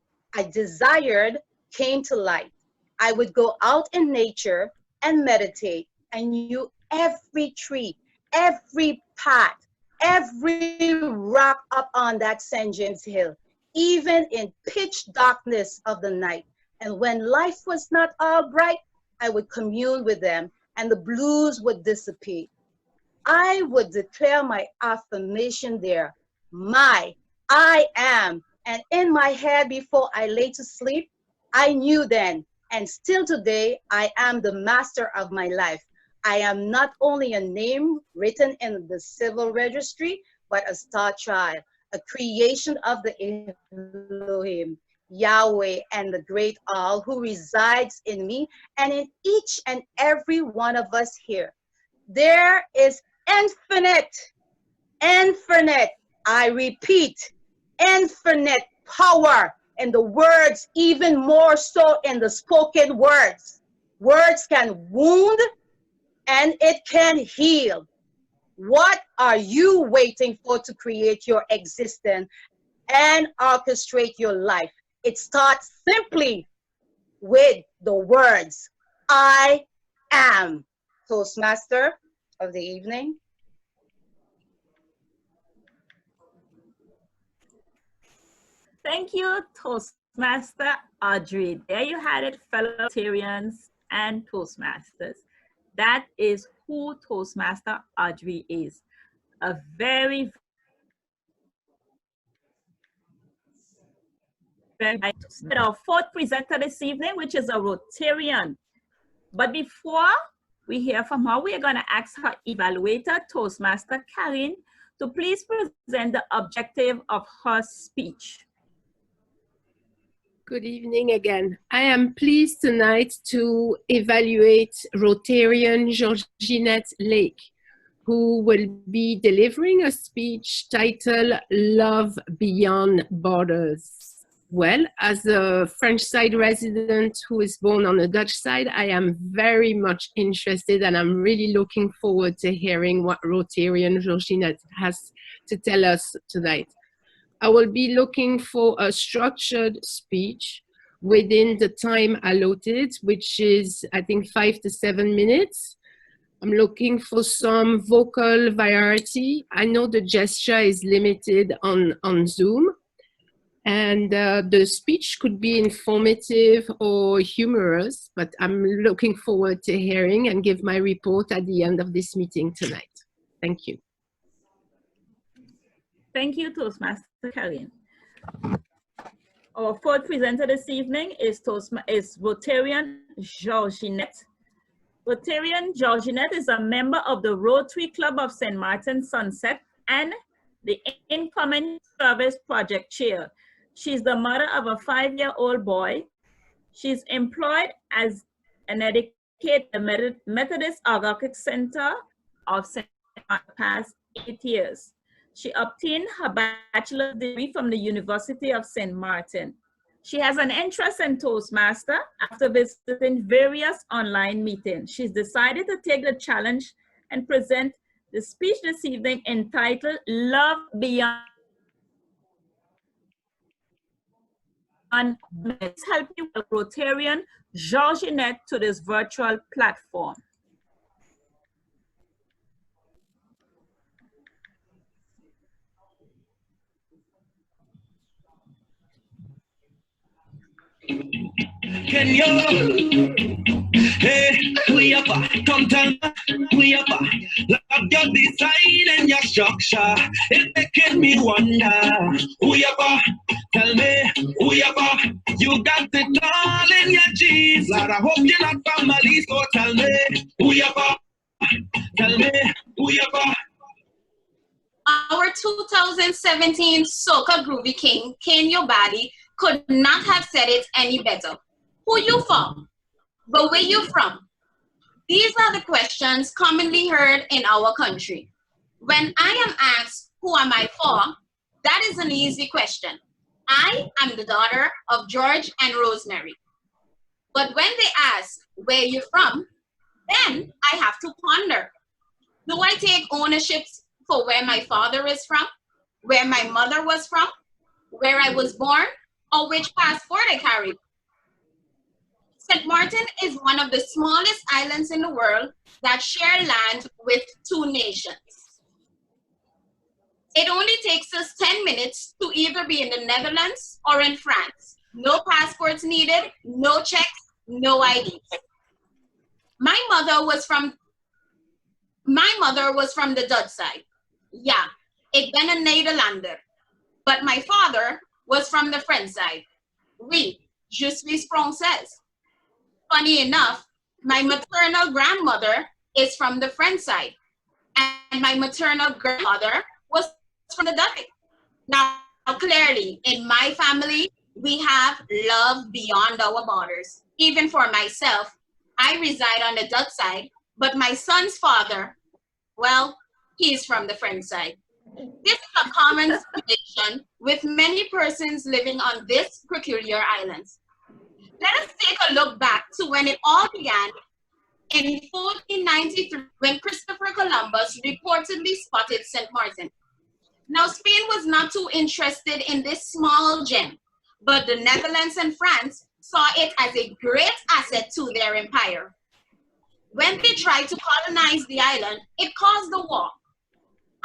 Speaker 20: came to light. I would go out in nature and meditate. I knew every tree, every path, every rock up on that St. James Hill, even in pitch darkness of the night. And when life was not all bright, I would commune with them and the blues would dissipate. I would declare my affirmation there, I am. And in my head before I lay to sleep, I knew then, and still today, I am the master of my life. I am not only a name written in the civil registry, but a star child, a creation of the Elohim, Yahweh, and the great all who resides in me and in each and every one of us here. There is infinite, I repeat, infinite power in the words, even more so in the spoken words. Words can wound and it can heal. What are you waiting for to create your existence and orchestrate your life? It starts simply with the words, I am. Toastmaster of the evening.
Speaker 6: Thank you, Toastmaster Audrey. There you had it, fellow Rotarians and Toastmasters. That is who Toastmaster Audrey is. A very our fourth presenter this evening, which is a Rotarian. But before we hear from her, we are going to ask her evaluator, Toastmaster Karine, to please present the objective of her speech.
Speaker 4: Good evening again. I am pleased tonight to evaluate Rotarian Georginette Lake, who will be delivering a speech titled Love Beyond Borders. Well, as a French side resident who is born on the Dutch side, I am very much interested and I'm really looking forward to hearing what Rotarian Georginette has to tell us tonight. I will be looking for a structured speech within the time allotted, which is, I think, 5 to 7 minutes. I'm looking for some vocal variety. I know the gesture is limited on Zoom, and the speech could be informative or humorous, but I'm looking forward to hearing and give my report at the end of this meeting tonight. Thank you.
Speaker 6: Thank you, Toastmaster Karine. Our fourth presenter this evening is Rotarian Georginette. Rotarian Georginette is a member of the Rotary Club of St. Martin Sunset and the Incoming Service Project Chair. She's the mother of a 5-year-old boy. She's employed as an educator at the Methodist Agaric Center of St. Martin for the past 8 years. She obtained her bachelor's degree from the University of St. Martin. She has an interest in Toastmaster after visiting various online meetings. She's decided to take the challenge and present the speech this evening entitled Love Beyond. Let's help you with Rotarian Georginette to this virtual platform.
Speaker 21: Can you? Hey, we up, come tell me, we up. Love your design and your structure. It's making me wonder. We up, tell me, we up. You got it all in your jeans. Lord, I hope you're not family, so tell me, we up. Tell me, we up.
Speaker 22: Our 2017 Soca Groovy King, Ken Your Body, could not have said it any better. Who you from? But where you from? These are the questions commonly heard in our country. When I am asked, who am I for? That is an easy question. I am the daughter of George and Rosemary. But when they ask, where you from? Then I have to ponder. Do I take ownership for where my father is from? Where my mother was from? Where I was born? Or which passport I carry? St. Martin is one of the smallest islands in the world that share land with 2 nations. It only takes us 10 minutes to either be in the Netherlands or in France. No passports needed, no checks, no IDs. My mother was from the Dutch side. Ja, ik ben een Nederlander. But my father was from the French side. Oui, je suis française. Funny enough, my maternal grandmother is from the French side, and my maternal grandmother was from the Dutch. Now, clearly, in my family, we have love beyond our borders. Even for myself, I reside on the Dutch side, but my son's father, well, he's from the French side. This is a common situation with many persons living on this peculiar island. Let us take a look back to when it all began in 1493 when Christopher Columbus reportedly spotted St. Martin. Now, Spain was not too interested in this small gem, but the Netherlands and France saw it as a great asset to their empire. When they tried to colonize the island, it caused a war.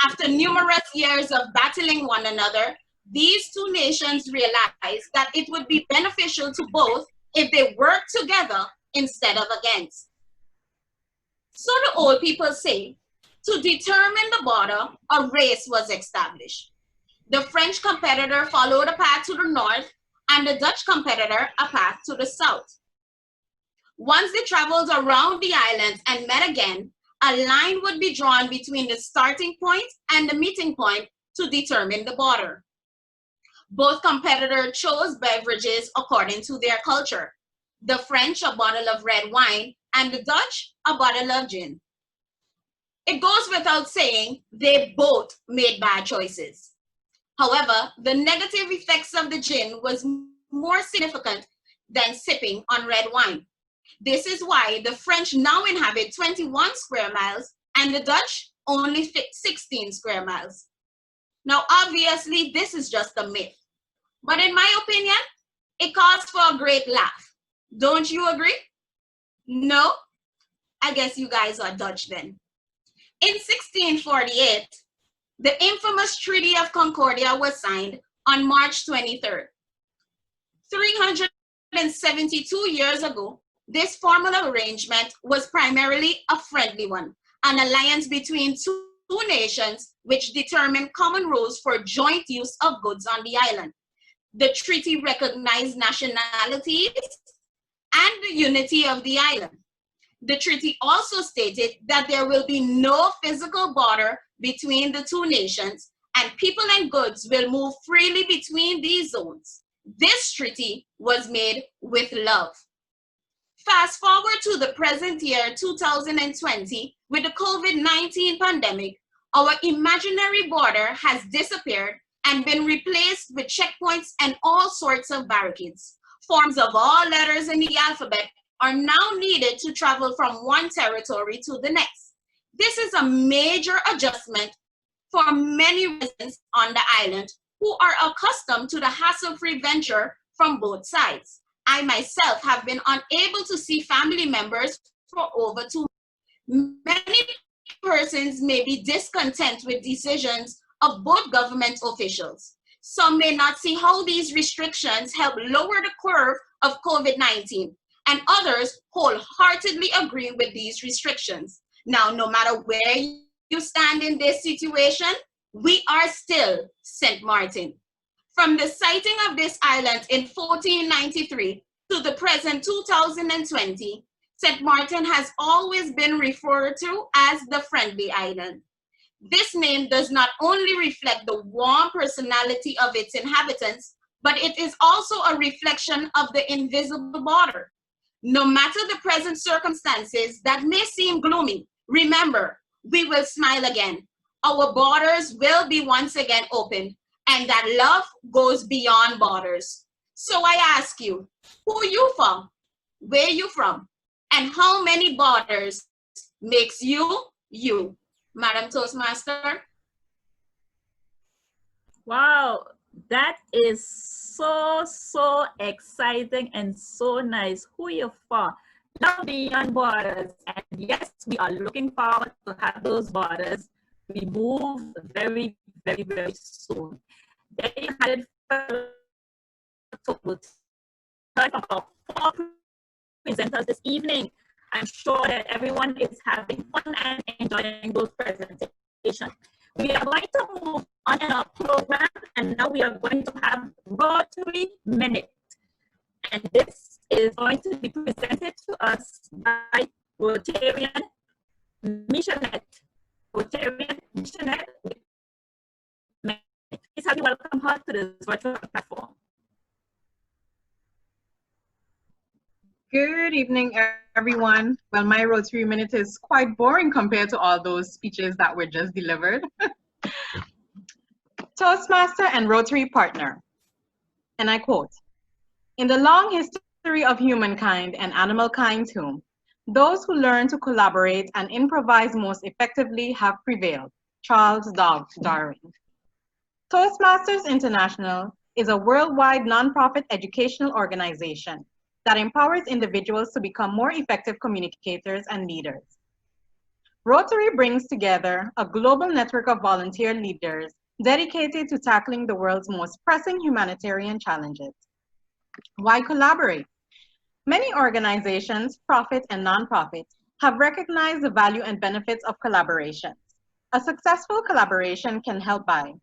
Speaker 22: After numerous years of battling one another, these 2 nations realized that it would be beneficial to both if they worked together instead of against. So the old people say, to determine the border, a race was established. The French competitor followed a path to the north and the Dutch competitor a path to the south. Once they traveled around the island and met again, a line would be drawn between the starting point and the meeting point to determine the border. Both competitors chose beverages according to their culture. The French, a bottle of red wine, and the Dutch, a bottle of gin. It goes without saying, they both made bad choices. However, the negative effects of the gin was more significant than sipping on red wine. This is why the French now inhabit 21 square miles and the Dutch only 16 square miles. Now, obviously, this is just a myth. But in my opinion, it calls for a great laugh. Don't you agree? No? I guess you guys are Dutch then. In 1648, the infamous Treaty of Concordia was signed on March 23rd. 372 years ago, this formal arrangement was primarily a friendly one, an alliance between two nations which determined common rules for joint use of goods on the island. The treaty recognized nationalities and the unity of the island. The treaty also stated that there will be no physical border between the two nations, and people and goods will move freely between these zones. This treaty was made with love. Fast forward to the present year, 2020, with the COVID-19 pandemic, our imaginary border has disappeared and been replaced with checkpoints and all sorts of barricades. Forms of all letters in the alphabet are now needed to travel from one territory to the next. This is a major adjustment for many residents on the island who are accustomed to the hassle-free venture from both sides. I myself have been unable to see family members for over 2 months. Many persons may be discontent with decisions of both government officials. Some may not see how these restrictions help lower the curve of COVID-19, and others wholeheartedly agree with these restrictions. Now, no matter where you stand in this situation, we are still St. Martin. From the sighting of this island in 1493 to the present 2020, St. Martin has always been referred to as the Friendly Island. This name does not only reflect the warm personality of its inhabitants, but it is also a reflection of the invisible border. No matter the present circumstances that may seem gloomy, remember, we will smile again. Our borders will be once again opened, and that love goes beyond borders. So I ask you, who you from? Where you from? And how many borders makes you, you? Madam Toastmaster?
Speaker 6: Wow, that is so exciting and so nice. Who you for? Love beyond borders. And yes, we are looking forward to have those borders removed very soon. There you had it from our 4 presenters this evening. I'm sure that everyone is having fun and enjoying those presentations. We are going to move on in our program, and now we are going to have Rotary Minute. And this is going to be presented to us by Rotarian Missionette. Rotarian Missionette. Please have you welcome her to this virtual platform.
Speaker 1: Good evening, everyone. Well, my Rotary Minute is quite boring compared to all those speeches that were just delivered. Toastmaster and Rotary partner, and I quote, "In the long history of humankind and animal kind too, those who learn to collaborate and improvise most effectively have prevailed." Charles Darwin. Toastmasters International is a worldwide nonprofit educational organization that empowers individuals to become more effective communicators and leaders. Rotary brings together a global network of volunteer leaders dedicated to tackling the world's most pressing humanitarian challenges. Why collaborate? Many organizations, profit and nonprofit, have recognized the value and benefits of collaborations. A successful collaboration can help by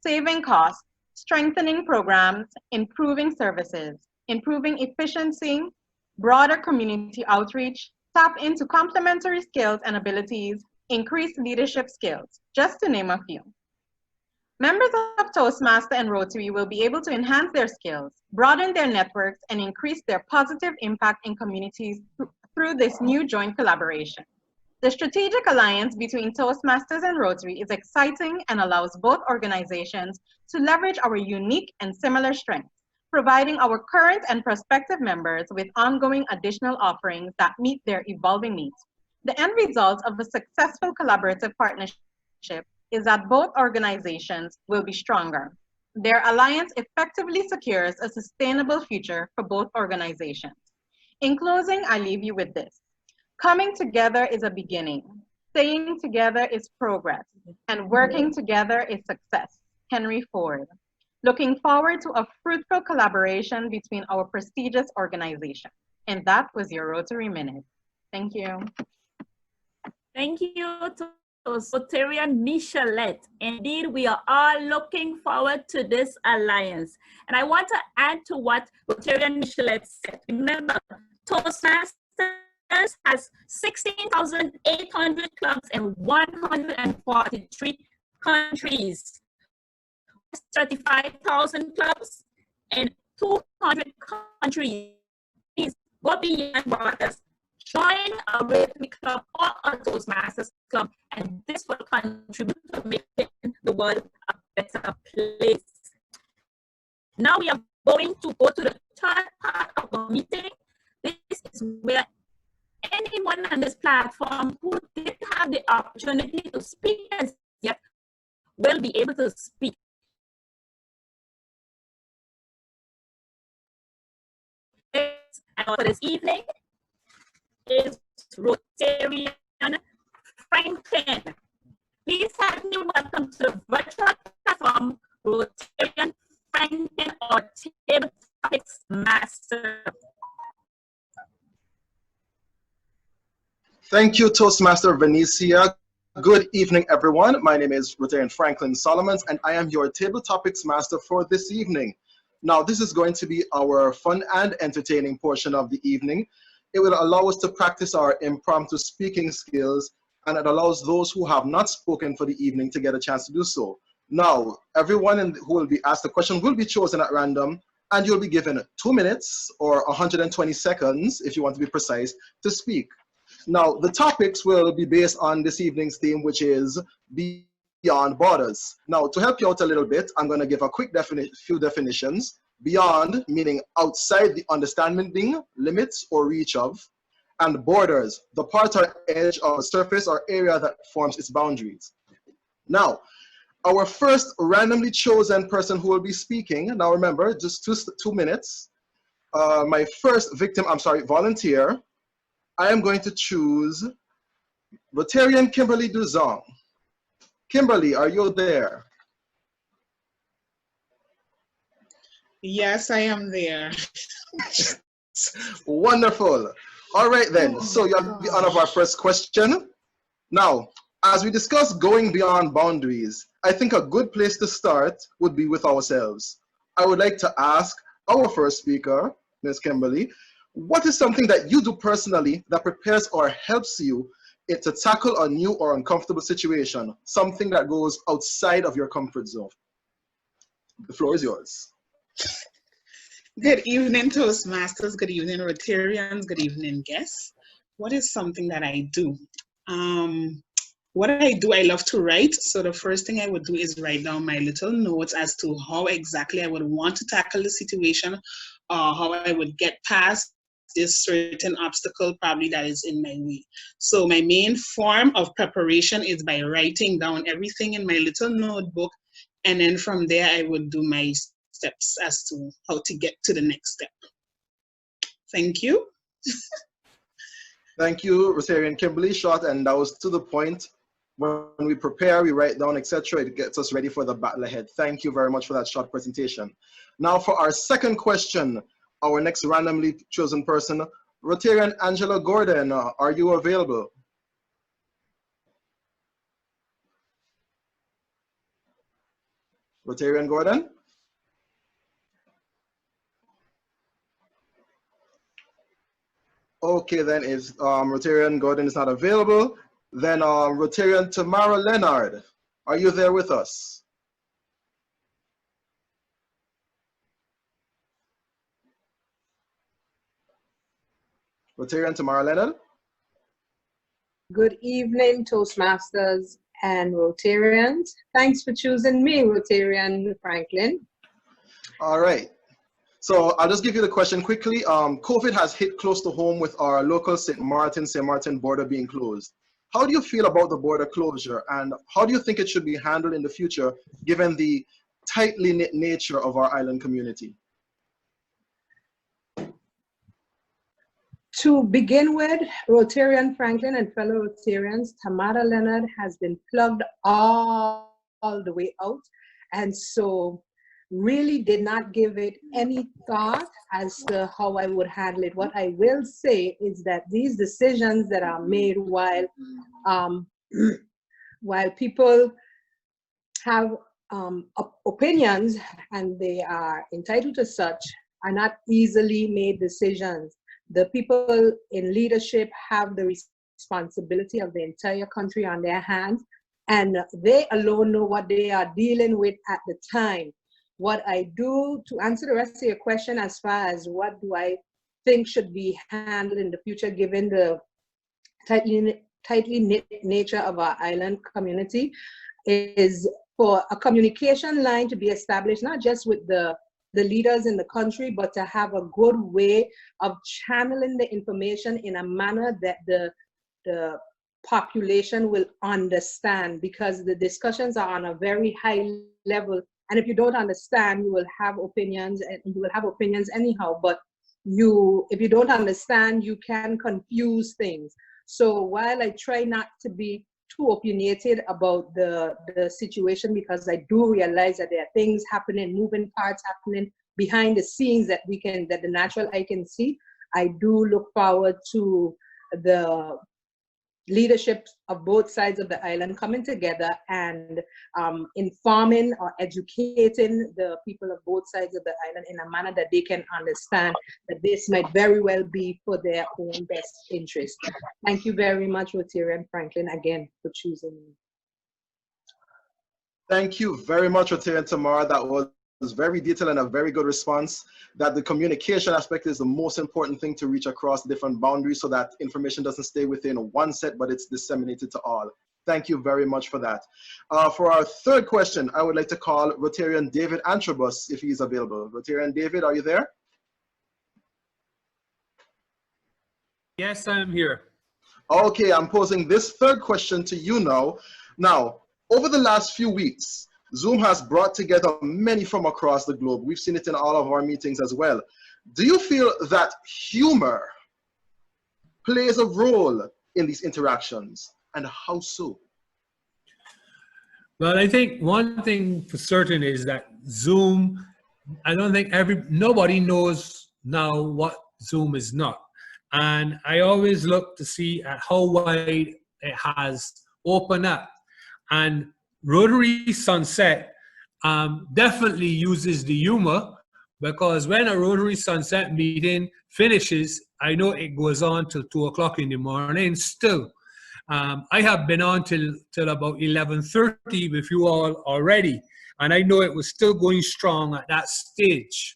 Speaker 1: saving costs, strengthening programs, improving services, improving efficiency, broader community outreach, tap into complementary skills and abilities, increase leadership skills, just to name a few. Members of Toastmaster and Rotary will be able to enhance their skills, broaden their networks, and increase their positive impact in communities through this new joint collaboration. The strategic alliance between Toastmasters and Rotary is exciting and allows both organizations to leverage our unique and similar strengths, providing our current and prospective members with ongoing additional offerings that meet their evolving needs. The end result of a successful collaborative partnership is that both organizations will be stronger. Their alliance effectively secures a sustainable future for both organizations. In closing, I leave you with this. Coming together is a beginning. Staying together is progress. And working together is success. Henry Ford. Looking forward to a fruitful collaboration between our prestigious organization. And that was your Rotary Minute. Thank you.
Speaker 6: Thank you to Rotarian Michelet. Indeed, we are all looking forward to this alliance. And I want to add to what Rotarian Michelet said. Remember, Toastmasters has 16,800 clubs in 143 countries, 35,000 clubs in 200 countries. Please go beyond borders. Join a Rotary club or a Toastmasters club, and this will contribute to making the world a better place. Now we are going to go to the third part of the meeting. This is where anyone on this platform who didn't have the opportunity to speak as yet will be able to speak. And for this evening is Rotarian Franklin. Please help me welcome to the virtual platform, Rotarian Franklin, or Table Topics Master.
Speaker 2: Thank you, Toastmaster Venetia. Good evening, everyone. My name is Rotarian Franklin Solomons, and I am your Table Topics Master for this evening. Now, this is going to be our fun and entertaining portion of the evening. It will allow us to practice our impromptu speaking skills, and it allows those who have not spoken for the evening to get a chance to do so. Now, everyone who will be asked a question will be chosen at random, and you'll be given 2 minutes or 120 seconds, if you want to be precise, to speak. Now, the topics will be based on this evening's theme, which is beyond borders. Now, to help you out a little bit, I'm going to give a quick few definitions. Beyond, meaning outside the understanding, limits, or reach of. And borders, the part or edge of a surface or area that forms its boundaries. Now, our first randomly chosen person who will be speaking, now remember, just two minutes. My first volunteer, I am going to choose Rotarian Kimberly Duzong. Kimberly, are you there?
Speaker 7: Yes, I am there.
Speaker 2: Wonderful. All right then, so you have the honor of our first question. Now, as we discuss going beyond boundaries, I think a good place to start would be with ourselves. I would like to ask our first speaker, Ms. Kimberly, what is something that you do personally that prepares or helps you to tackle a new or uncomfortable situation, something that goes outside of your comfort zone? The floor is yours.
Speaker 7: Good evening, Toastmasters. Good evening, Rotarians. Good evening, guests. What is something that I do? What I do, I love to write. So the first thing I would do is write down my little notes as to how exactly I would want to tackle the situation, or how I would get past this certain obstacle probably that is in my way. So my main form of preparation is by writing down everything in my little notebook, and then from there I would do my steps as to how to get to the next step. Thank you.
Speaker 2: Thank you, Rotarian Kimberly. Short, and that was to the point. When we prepare, we write down, etc. It gets us ready for the battle ahead. Thank you very much for that short presentation. Now for our second question, our next randomly chosen person, Rotarian Angela Gordon, are you available? Rotarian Gordon? Okay, then if Rotarian Gordon is not available, then Rotarian Tamara Leonard, are you there with us? Rotarian Tamara Leonard?
Speaker 23: Good evening, Toastmasters and Rotarians. Thanks for choosing me, Rotarian Franklin.
Speaker 2: All right. So I'll just give you the question quickly. COVID has hit close to home with our local St.Martin border being closed. How do you feel about the border closure, and how do you think it should be handled in the future given the tightly knit nature of our island community?
Speaker 23: To begin with, Rotarian Franklin and fellow Rotarians, Tamara Leonard has been plugged all the way out, and so really did not give it any thought as to how I would handle it. What I will say is that these decisions that are made while while people have opinions and they are entitled to such, are not easily made decisions. The people in leadership have the responsibility of the entire country on their hands, and they alone know what they are dealing with at the time. What I do, to answer the rest of your question as far as what do I think should be handled in the future given the tightly knit nature of our island community, is for a communication line to be established, not just with the leaders in the country, but to have a good way of channeling the information in a manner that the population will understand, because the discussions are on a very high level. And if you don't understand, you will have opinions, and you will have opinions anyhow, but if you don't understand, you can confuse things. So while I try not to be too opinionated about the situation, because I do realize that there are things happening, moving parts happening behind the scenes that the natural eye can see, I do look forward to the leadership of both sides of the island coming together and informing or educating the people of both sides of the island in a manner that they can understand that this might very well be for their own best interest. Thank you very much, Rotarian Franklin, again, for choosing me.
Speaker 2: Thank you very much, Rotarian Tamara. That was very detailed and a very good response, that the communication aspect is the most important thing to reach across different boundaries so that information doesn't stay within one set, but it's disseminated to all. Thank you very much for that. For our third question, I would like to call Rotarian David Antrobus if he's available. Rotarian David, are you there?
Speaker 3: Yes, I'm here.
Speaker 2: Okay, I'm posing this third question to you now. Now, over the last few weeks, Zoom has brought together many from across the globe. We've seen it in all of our meetings as well. Do you feel that humor plays a role in these interactions, and how so?
Speaker 3: Well, I think one thing for certain is that Zoom, I don't think nobody knows now what Zoom is not. And I always look to see at how wide it has opened up. And Rotary Sunset definitely uses the humor, because when a Rotary Sunset meeting finishes, I know it goes on till 2 o'clock in the morning still. I have been on till about 11:30 with you all already, and I know it was still going strong at that stage.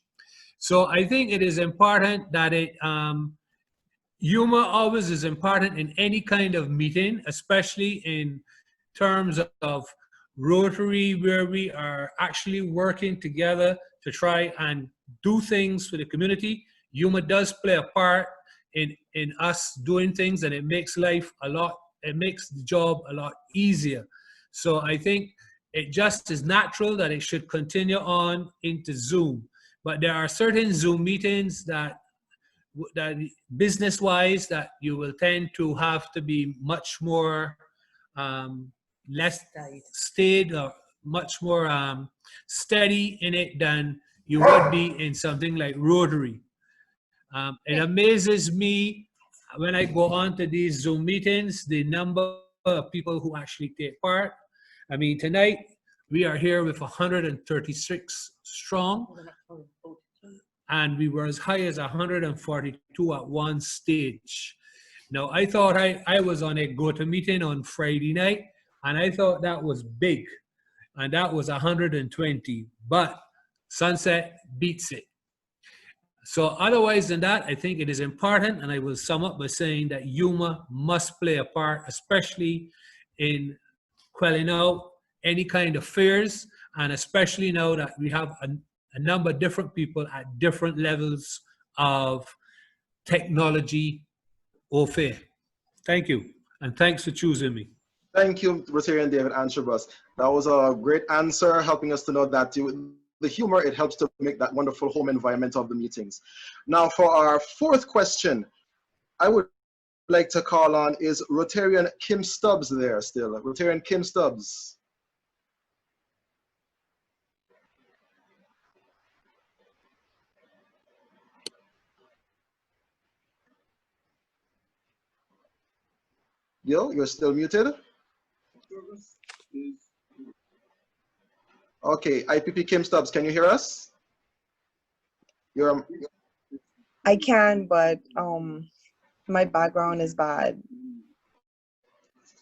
Speaker 3: So I think it is important that humor always is important in any kind of meeting, especially in terms of Rotary, where we are actually working together to try and do things for the community. Humor does play a part in us doing things, and it makes life it makes the job a lot easier. So I think it just is natural that it should continue on into Zoom. But there are certain Zoom meetings that business-wise, that you will tend to have to be much more less stayed or much more steady in it than you would be in something like Rotary. It amazes me when I go on to these Zoom meetings, the number of people who actually take part. I mean, tonight we are here with 136 strong, and we were as high as 142 at one stage. Now, I thought I was on a go-to-meeting on Friday night, and I thought that was big, and that was 120, but Sunset beats it. So otherwise than that, I think it is important, and I will sum up by saying that humor must play a part, especially in quelling out any kind of fears, and especially now that we have a number of different people at different levels of technology or fear. Thank you, and thanks for choosing me.
Speaker 2: Thank you, Rotarian David Antrobus. That was a great answer, helping us to know that the humor, it helps to make that wonderful home environment of the meetings. Now, for our fourth question, I would like to call on is Rotarian Kim Stubbs there still. Rotarian Kim Stubbs. Yo, you're still muted. Okay, IPP Kim Stubbs, can you hear us?
Speaker 8: I can, but my background is bad.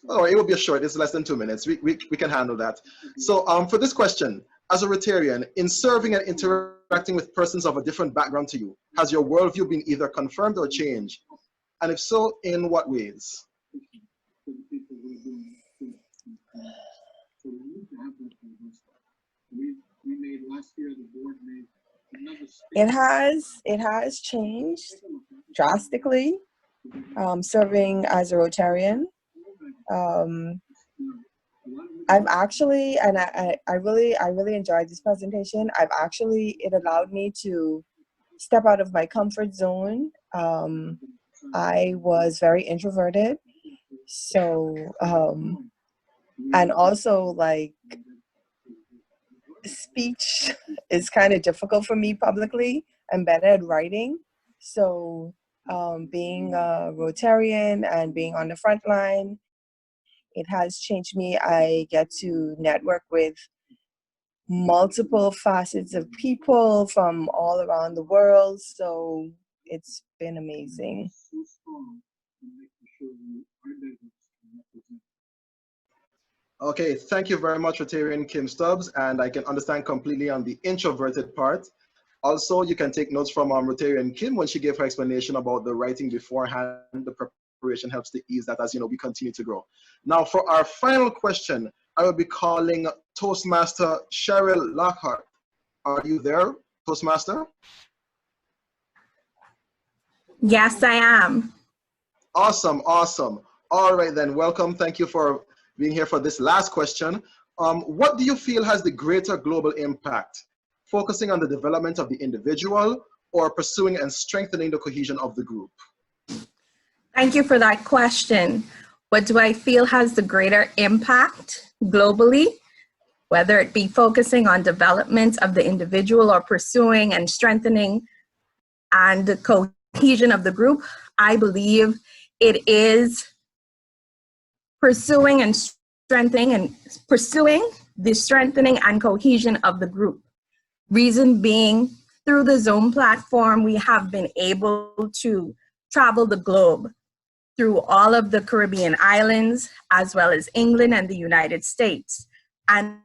Speaker 2: Oh, it will be a short, it's less than 2 minutes. We can handle that. So for this question, as a Rotarian, in serving and interacting with persons of a different background to you, has your worldview been either confirmed or changed? And if so, in what ways?
Speaker 8: It has changed drastically. Serving as a Rotarian, I've actually, and I really enjoyed this presentation. It allowed me to step out of my comfort zone. I was very introverted, so and also like speech is kind of difficult for me publicly. I'm better at writing, so being a Rotarian and being on the front line, it has changed me. I get to network with multiple facets of people from all around the world, so it's been amazing.
Speaker 2: Okay, thank you very much, Rotarian Kim Stubbs, and I can understand completely on the introverted part. Also, you can take notes from Rotarian Kim when she gave her explanation about the writing beforehand. The preparation helps to ease that as we continue to grow. Now, for our final question, I will be calling Toastmaster Cheryl Lockhart. Are you there, Toastmaster?
Speaker 6: Yes, I am.
Speaker 2: Awesome, awesome. All right then, welcome. Thank you for being here for this last question. What do you feel has the greater global impact? Focusing on the development of the individual or pursuing and strengthening the cohesion of the group?
Speaker 6: Thank you for that question. What do I feel has the greater impact globally? Whether it be focusing on development of the individual or pursuing and strengthening and the cohesion of the group, I believe it is pursuing the strengthening and cohesion of the group. Reason being, through the Zoom platform, we have been able to travel the globe through all of the Caribbean islands, as well as England and the United States. And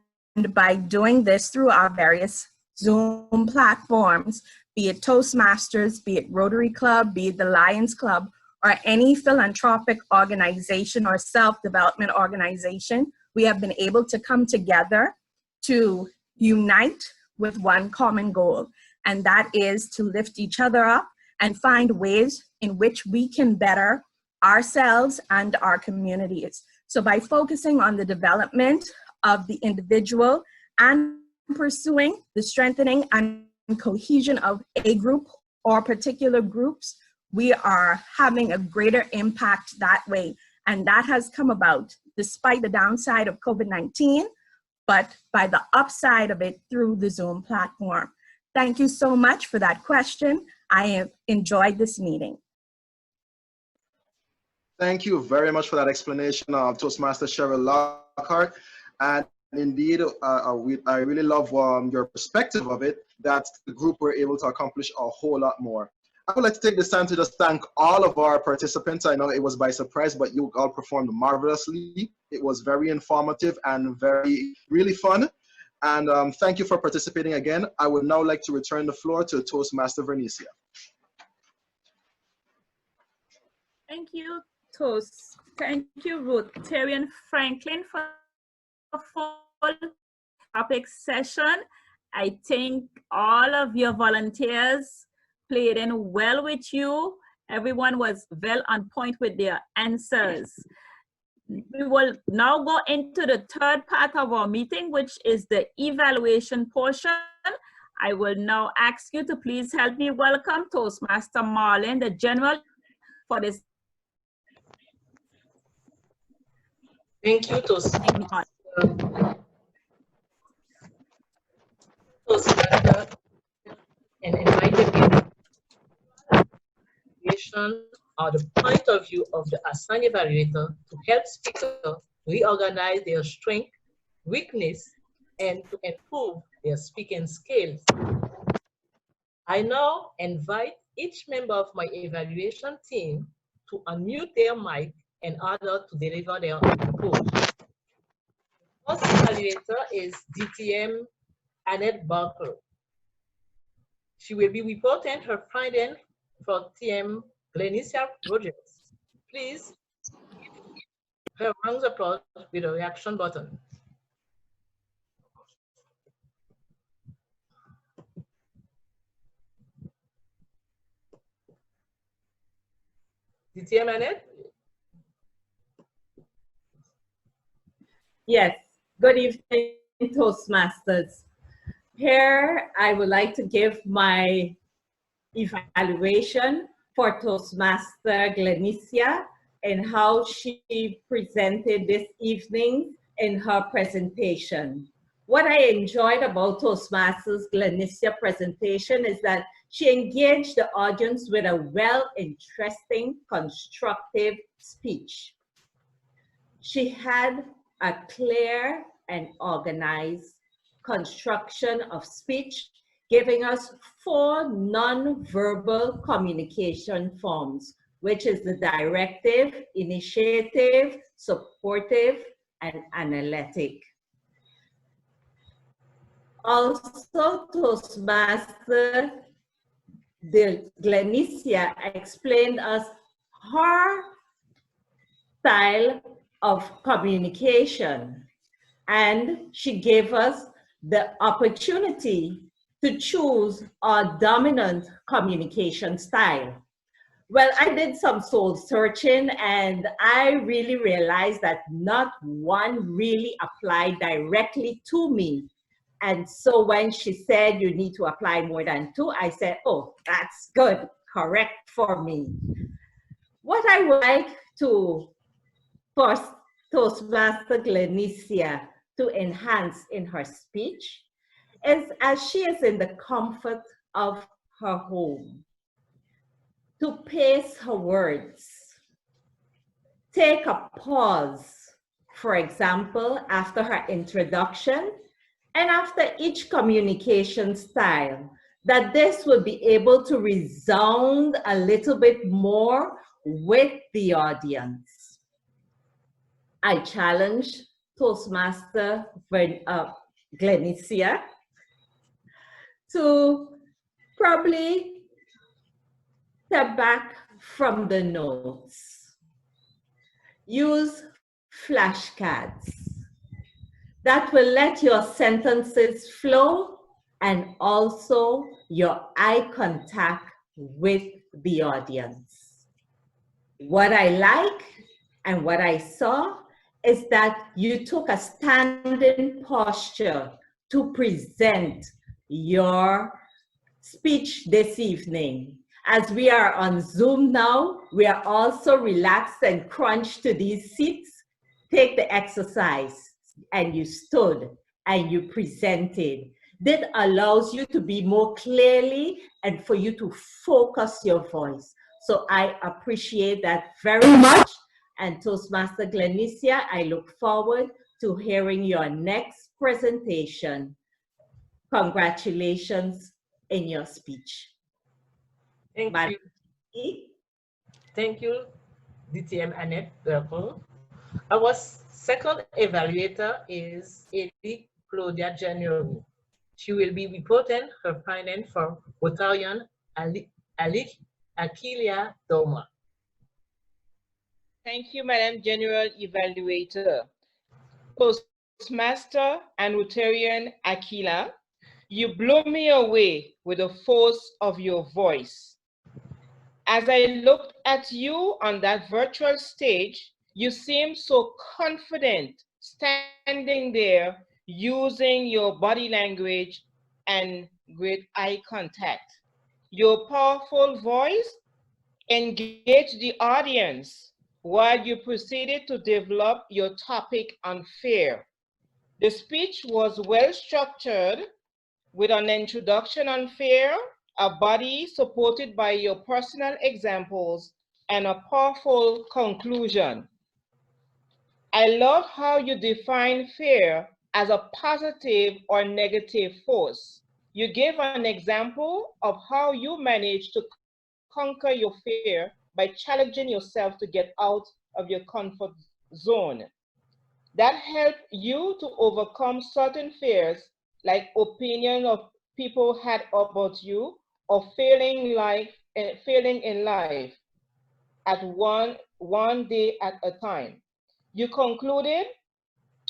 Speaker 6: by doing this through our various Zoom platforms, be it Toastmasters, be it Rotary Club, be it the Lions Club, or any philanthropic organization or self-development organization, we have been able to come together to unite with one common goal, and that is to lift each other up and find ways in which we can better ourselves and our communities. So by focusing on the development of the individual and pursuing the strengthening and cohesion of a group or particular groups, we are having a greater impact that way. And that has come about despite the downside of COVID-19, but by the upside of it through the Zoom platform. Thank you so much for that question. I have enjoyed this meeting.
Speaker 2: Thank you very much for that explanation, Toastmaster Cheryl Lockhart. And indeed, I really love your perspective of it, that the group were able to accomplish a whole lot more. I would like to take this time to just thank all of our participants. I know it was by surprise, but you all performed marvelously. It was very informative and really fun. And thank you for participating again. I would now like to return the floor to Toastmaster Vernicia.
Speaker 6: Thank you, Thank you, Rotarian Franklin, for a full topic session. I think all of your volunteers played in well with you. Everyone was well on point with their answers. We will now go into the third part of our meeting, which is the evaluation portion. I will now ask you to please help me welcome Toastmaster Marlin, the General for this.
Speaker 13: Thank you, Toastmaster. Toastmaster and invited evaluation or the point of view of the assigned evaluator to help speakers reorganize their strength, weakness, and to improve their speaking skills. I now invite each member of my evaluation team to unmute their mic in order to deliver their report. The first evaluator is DTM Annette Barker. She will be reporting her finding for TM Glenicia Rogers. Please give her round of applause with a reaction button. DTM Annette?
Speaker 9: Yes, good evening, Toastmasters. Here, I would like to give my evaluation for Toastmaster Glenicia and how she presented this evening in her presentation. What I enjoyed about Toastmasters Glenicia presentation is that she engaged the audience with a well-interesting, constructive speech. She had a clear and organized construction of speech, giving us 4 non-verbal communication forms, which is the directive, initiative, supportive, and analytic. Also, Toastmaster Glenicia explained us her style of communication, and she gave us the opportunity to choose our dominant communication style. Well, I did some soul searching and I really realized that not one really applied directly to me. And so when she said you need to apply more than 2, I said, oh, that's good, correct for me. What I would like to first Toastmaster Glenicia to enhance in her speech is as she is in the comfort of her home, to pace her words, take a pause, for example, after her introduction and after each communication style, that this will be able to resound a little bit more with the audience. I challenge Toastmaster Glenicia to probably step back from the notes. Use flashcards that will let your sentences flow and also your eye contact with the audience. What I like and what I saw is that you took a standing posture to present your speech this evening. As we are on Zoom now, we are also relaxed and crunched to these seats. Take the exercise, and you stood and you presented. That allows you to be more clearly and for you to focus your voice. So I appreciate that very much. And Toastmaster Glenicia, I look forward to hearing your next presentation. Congratulations in your speech.
Speaker 13: Thank you. Thank you, DTM Annette Berkel. Our second evaluator is Edith Claudia January. She will be reporting her finding for Rotarian Aquilia Doma.
Speaker 10: Thank you, Madam General Evaluator. Toastmaster and Rotarian Aquila, you blow me away with the force of your voice. As I looked at you on that virtual stage, you seemed so confident standing there using your body language and great eye contact. Your powerful voice engage the audience while you proceeded to develop your topic on fear. The speech was well structured with an introduction on fear, a body supported by your personal examples, and a powerful conclusion. I love how you define fear as a positive or negative force. You gave an example of how you managed to conquer your fear by challenging yourself to get out of your comfort zone. That helped you to overcome certain fears, like opinion of people had about you, or failing in life at one day at a time. You concluded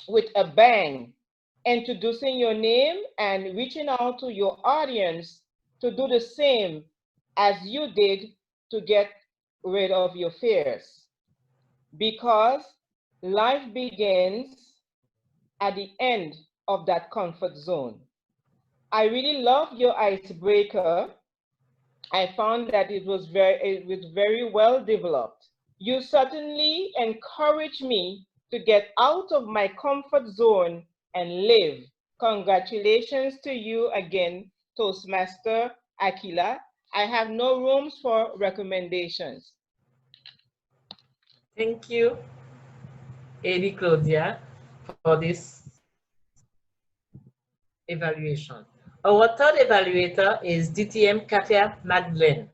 Speaker 10: with a bang, introducing your name and reaching out to your audience to do the same as you did to get rid of your fears. Because life begins at the end of that comfort zone. I really love your icebreaker. I found that it was very well developed. You certainly encouraged me to get out of my comfort zone and live. Congratulations to you again, Toastmaster Aquila. I have no rooms for recommendations.
Speaker 13: Thank you, Lady Claudia, for this evaluation. Our third evaluator is DTM Katia Madeleine.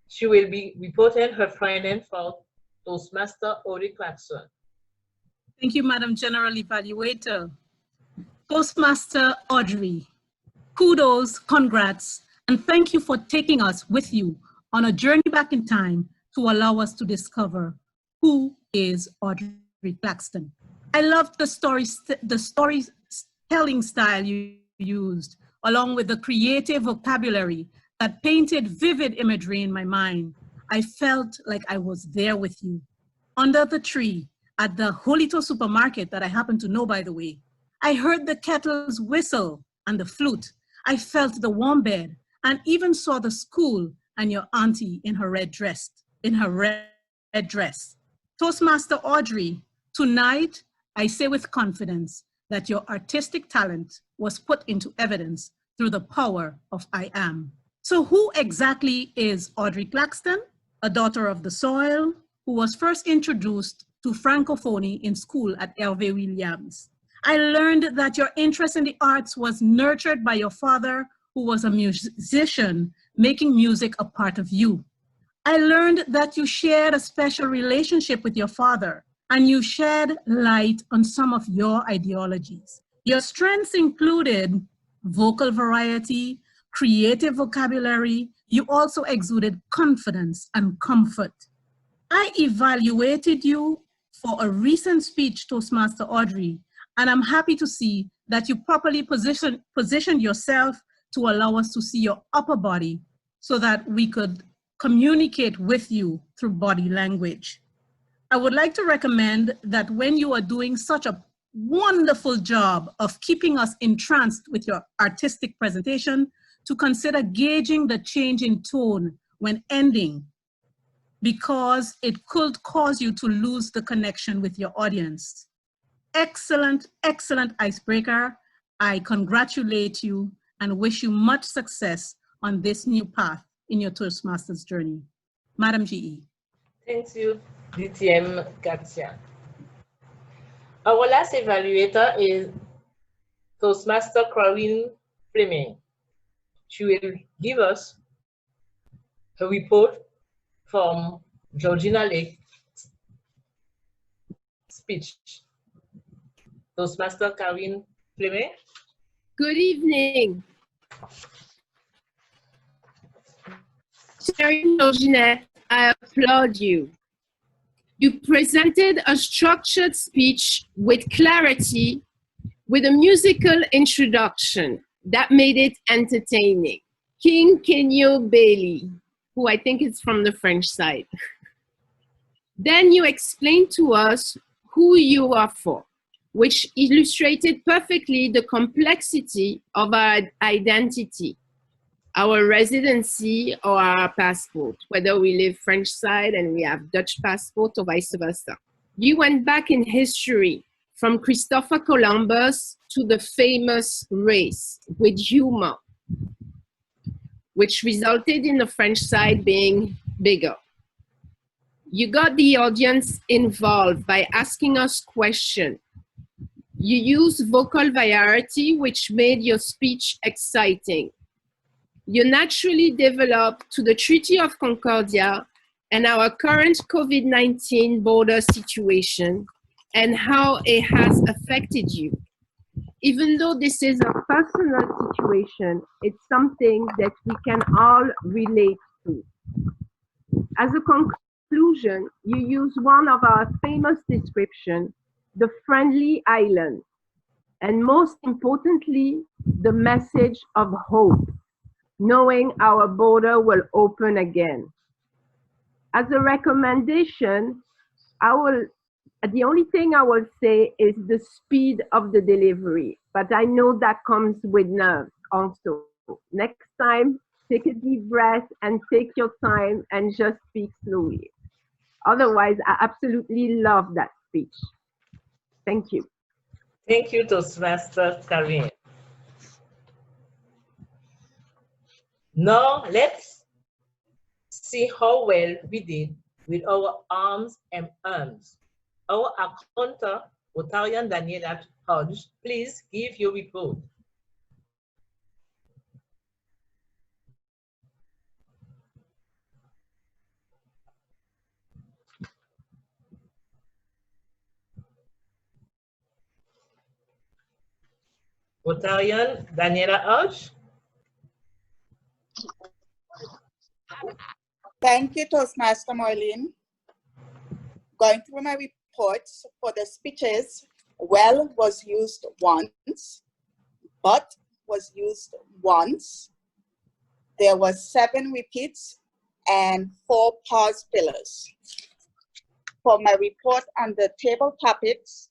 Speaker 13: She will be reporting her finding for Toastmaster Audrey Clarkson.
Speaker 19: Thank you, Madam General Evaluator. Toastmaster Audrey, kudos, congrats, and thank you for taking us with you on a journey back in time to allow us to discover who is Audrey Claxton. I loved the storytelling style you used, along with the creative vocabulary that painted vivid imagery in my mind. I felt like I was there with you, under the tree, at the Holito supermarket that I happen to know, by the way. I heard the kettle's whistle and the flute. I felt the warm bed and even saw the school and your auntie in her red dress. Toastmaster Audrey, tonight I say with confidence that your artistic talent was put into evidence through the power of I Am. So who exactly is Audrey Claxton? A daughter of the soil who was first introduced to Francophony in school at Hervé Williams. I learned that your interest in the arts was nurtured by your father, who was a musician, making music a part of you. I learned that you shared a special relationship with your father, and you shed light on some of your ideologies. Your strengths included vocal variety, creative vocabulary. You also exuded confidence and comfort. I evaluated you for a recent speech, Toastmaster Audrey, and I'm happy to see that you properly positioned yourself to allow us to see your upper body so that we could communicate with you through body language. I would like to recommend that when you are doing such a wonderful job of keeping us entranced with your artistic presentation, to consider gauging the change in tone when ending, because it could cause you to lose the connection with your audience. Excellent, excellent icebreaker. I congratulate you and wish you much success on this new path in your Toastmasters journey. Madam GE.
Speaker 13: Thank you, DTM Katia. Our last evaluator is Toastmaster Corinne Fleming. She will give us a report from Georgina Lake's speech. Toastmaster Corinne Fleming.
Speaker 4: Good evening. Georgina, I applaud you. You presented a structured speech with clarity, with a musical introduction that made it entertaining. King Kenyo Bailey, who I think is from the French side. Then you explained to us who you are for, which illustrated perfectly the complexity of our identity. our residency or our passport, whether we live French side and we have Dutch passport or vice versa. You went back in history from Christopher Columbus to the famous race with humor, which resulted in the French side being bigger. You got the audience involved by asking us questions. You used vocal variety, which made your speech exciting. You naturally developed to the Treaty of Concordia and our current COVID-19 border situation and how it has affected you. Even though this is a personal situation, it's something that we can all relate to. As a conclusion, you use one of our famous descriptions, the friendly island, and most importantly, the message of hope, knowing our border will open again. As a recommendation, the only thing I will say is the speed of the delivery, but I know that comes with nerves also. Next time, take a deep breath and take your time and just speak slowly. Otherwise, I absolutely love that speech. Thank you.
Speaker 13: Thank you, Toastmaster Karin. Now, let's see how well we did with our arms and arms. Our accountant, Rotarian Daniela Hodge, please give your report. Rotarian Daniela Hodge.
Speaker 15: Thank you, Toastmaster Marlene. Going through my reports for the speeches, well was used once, but was used once. There were 7 repeats and 4 pause fillers. For my report on the table topics,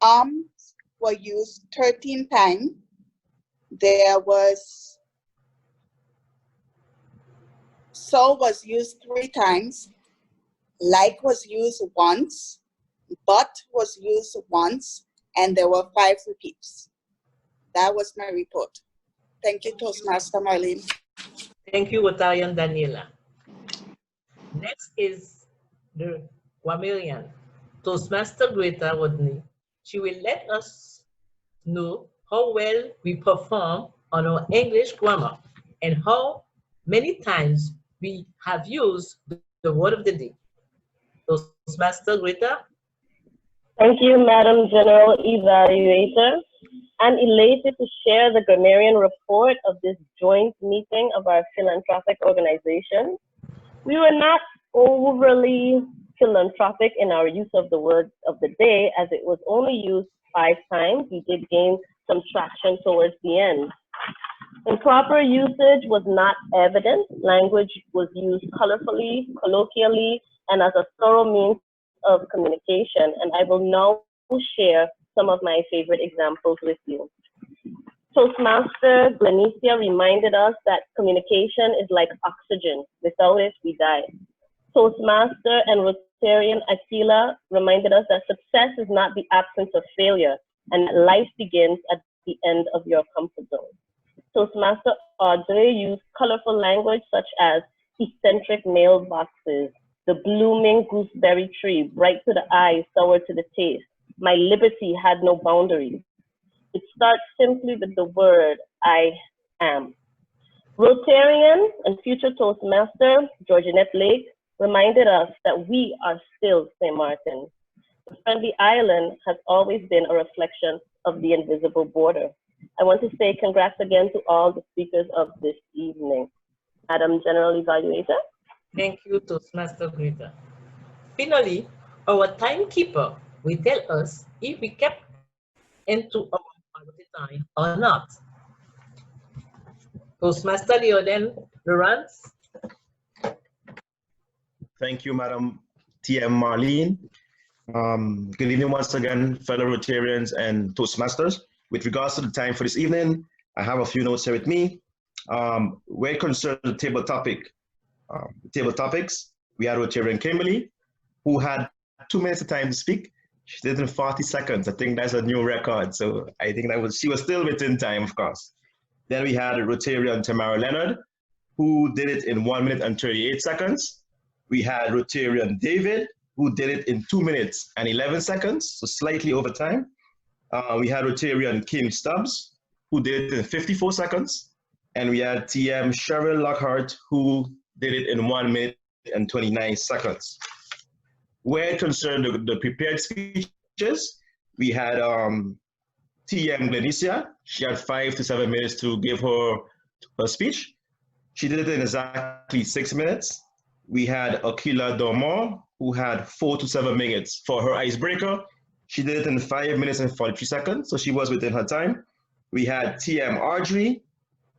Speaker 15: arms were used 13 times. There was so was used 3 times. Like was used once, but was used once, and there were 5 repeats. That was my report. Thank you, Toastmaster Marlene.
Speaker 13: Thank you, Rotarian Daniela. Next is the Guamanian, Toastmaster Greta Rodney. She will let us know how well we perform on our English grammar and how many times we have used the word of the day. Toastmaster Greta.
Speaker 16: Thank you, Madam General Evaluator. I'm elated to share the grammarian report of this joint meeting of our philanthropic organization. We were not overly philanthropic in our use of the word of the day, as it was only used 5 times. We did gain some traction towards the end. Improper usage was not evident. Language was used colorfully, colloquially, and as a thorough means of communication. And I will now share some of my favorite examples with you. Toastmaster Glenicia reminded us that communication is like oxygen. Without it, we die. Toastmaster and Rotarian Aquila reminded us that success is not the absence of failure, and that life begins at the end of your comfort zone. Toastmaster Audrey used colorful language such as eccentric mailboxes, the blooming gooseberry tree, bright to the eye, sour to the taste. My liberty had no boundaries. It starts simply with the word, I am. Rotarian and future Toastmaster Georginette Blake reminded us that we are still St. Martin. The friendly island has always been a reflection of the invisible border. I want to say congrats again to all the speakers of this evening. Madam General Evaluator.
Speaker 13: Thank you, Toastmaster Greta. Finally, our timekeeper will tell us if we kept into our time or not. Toastmaster Leoden Lawrence.
Speaker 14: Thank you, Madam T.M. Marlene. Good evening once again, fellow Rotarians and Toastmasters. With regards to the time for this evening, I have a few notes here with me. Where it concerns the table topics, we had Rotarian Kimberly, who had 2 minutes of time to speak. She did it in 40 seconds. I think that's a new record. So I think she was still within time, of course. Then we had Rotarian Tamara Leonard, who did it in 1 minute and 38 seconds. We had Rotarian David, who did it in 2 minutes and 11 seconds, so slightly over time. We had Rotarian Kim Stubbs, who did it in 54 seconds. And we had TM Cheryl Lockhart, who did it in 1 minute and 29 seconds. Where it concerned the prepared speeches, we had TM Glenicia. She had 5 to 7 minutes to give her speech. She did it in exactly 6 minutes. We had Akila Dormont, who had 4 to 7 minutes for her icebreaker. She did it in 5 minutes and 43 seconds, so she was within her time. We had TM Audrey,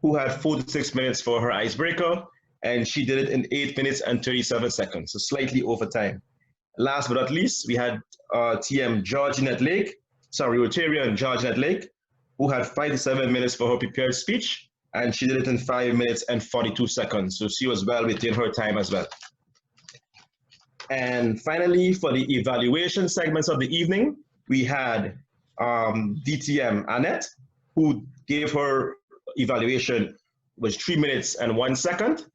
Speaker 14: who had 4 to 6 minutes for her icebreaker, and she did it in 8 minutes and 37 seconds, so slightly over time. Last but not least, we had TM Rotarian Georginette Lake, who had 5 to 7 minutes for her prepared speech, and she did it in 5 minutes and 42 seconds, so she was well within her time as well. And finally, for the evaluation segments of the evening, we had DTM Annette, who gave her evaluation was 3 minutes and 1 second.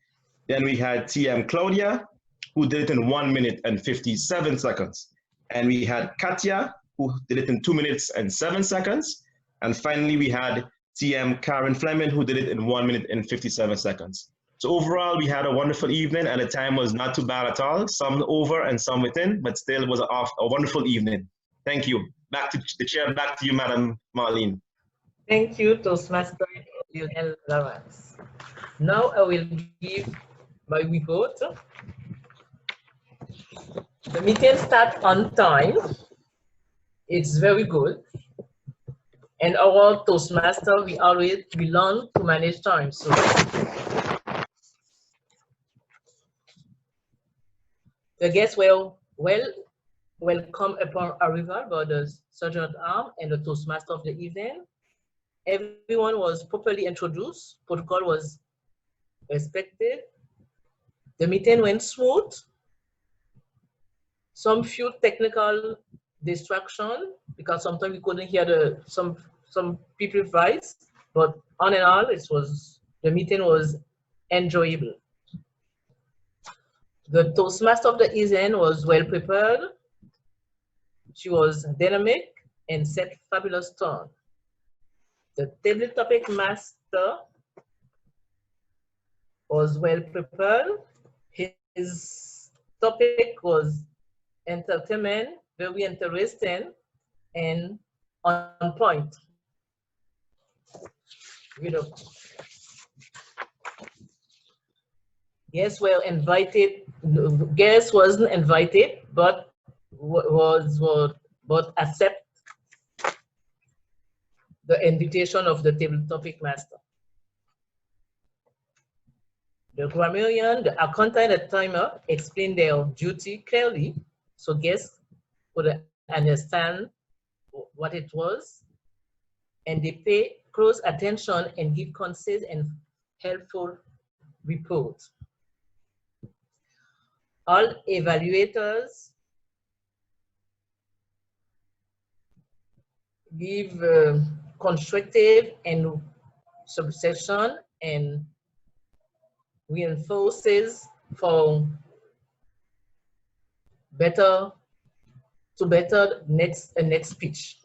Speaker 14: Then we had TM Claudia, who did it in 1 minute and 57 seconds. And we had Katya, who did it in 2 minutes and 7 seconds. And finally, we had TM Karen Fleming, who did it in 1 minute and 57 seconds. So overall, we had a wonderful evening, and the time was not too bad at all. Some over and some within, but still was a wonderful evening. Thank you. Back to the chair, back to you, Madam Marlene.
Speaker 13: Thank you, Toastmaster Lionel Lawrence. Now I will give my report. The meeting starts on time. It's very good. And our Toastmaster, we learn to manage time. So the guests were welcome upon arrival by the Sergeant at Arms and the Toastmaster of the evening. Everyone was properly introduced. Protocol was respected. The meeting went smooth. Some few technical distraction because sometimes we couldn't hear some people's voice, but on and all, the meeting was enjoyable. The Toastmaster of the evening was well prepared. She was dynamic and set fabulous tone. The table topic master was well prepared. His topic was entertainment, very interesting and on point. Guests were invited. Guests wasn't invited, but accept the invitation of the table topic master. The grammarian, the accountant, and the timer explained their duty clearly, so guests could understand what it was, and they pay close attention and give concise and helpful reports. All evaluators give constructive and subsection and reinforces for better next speech.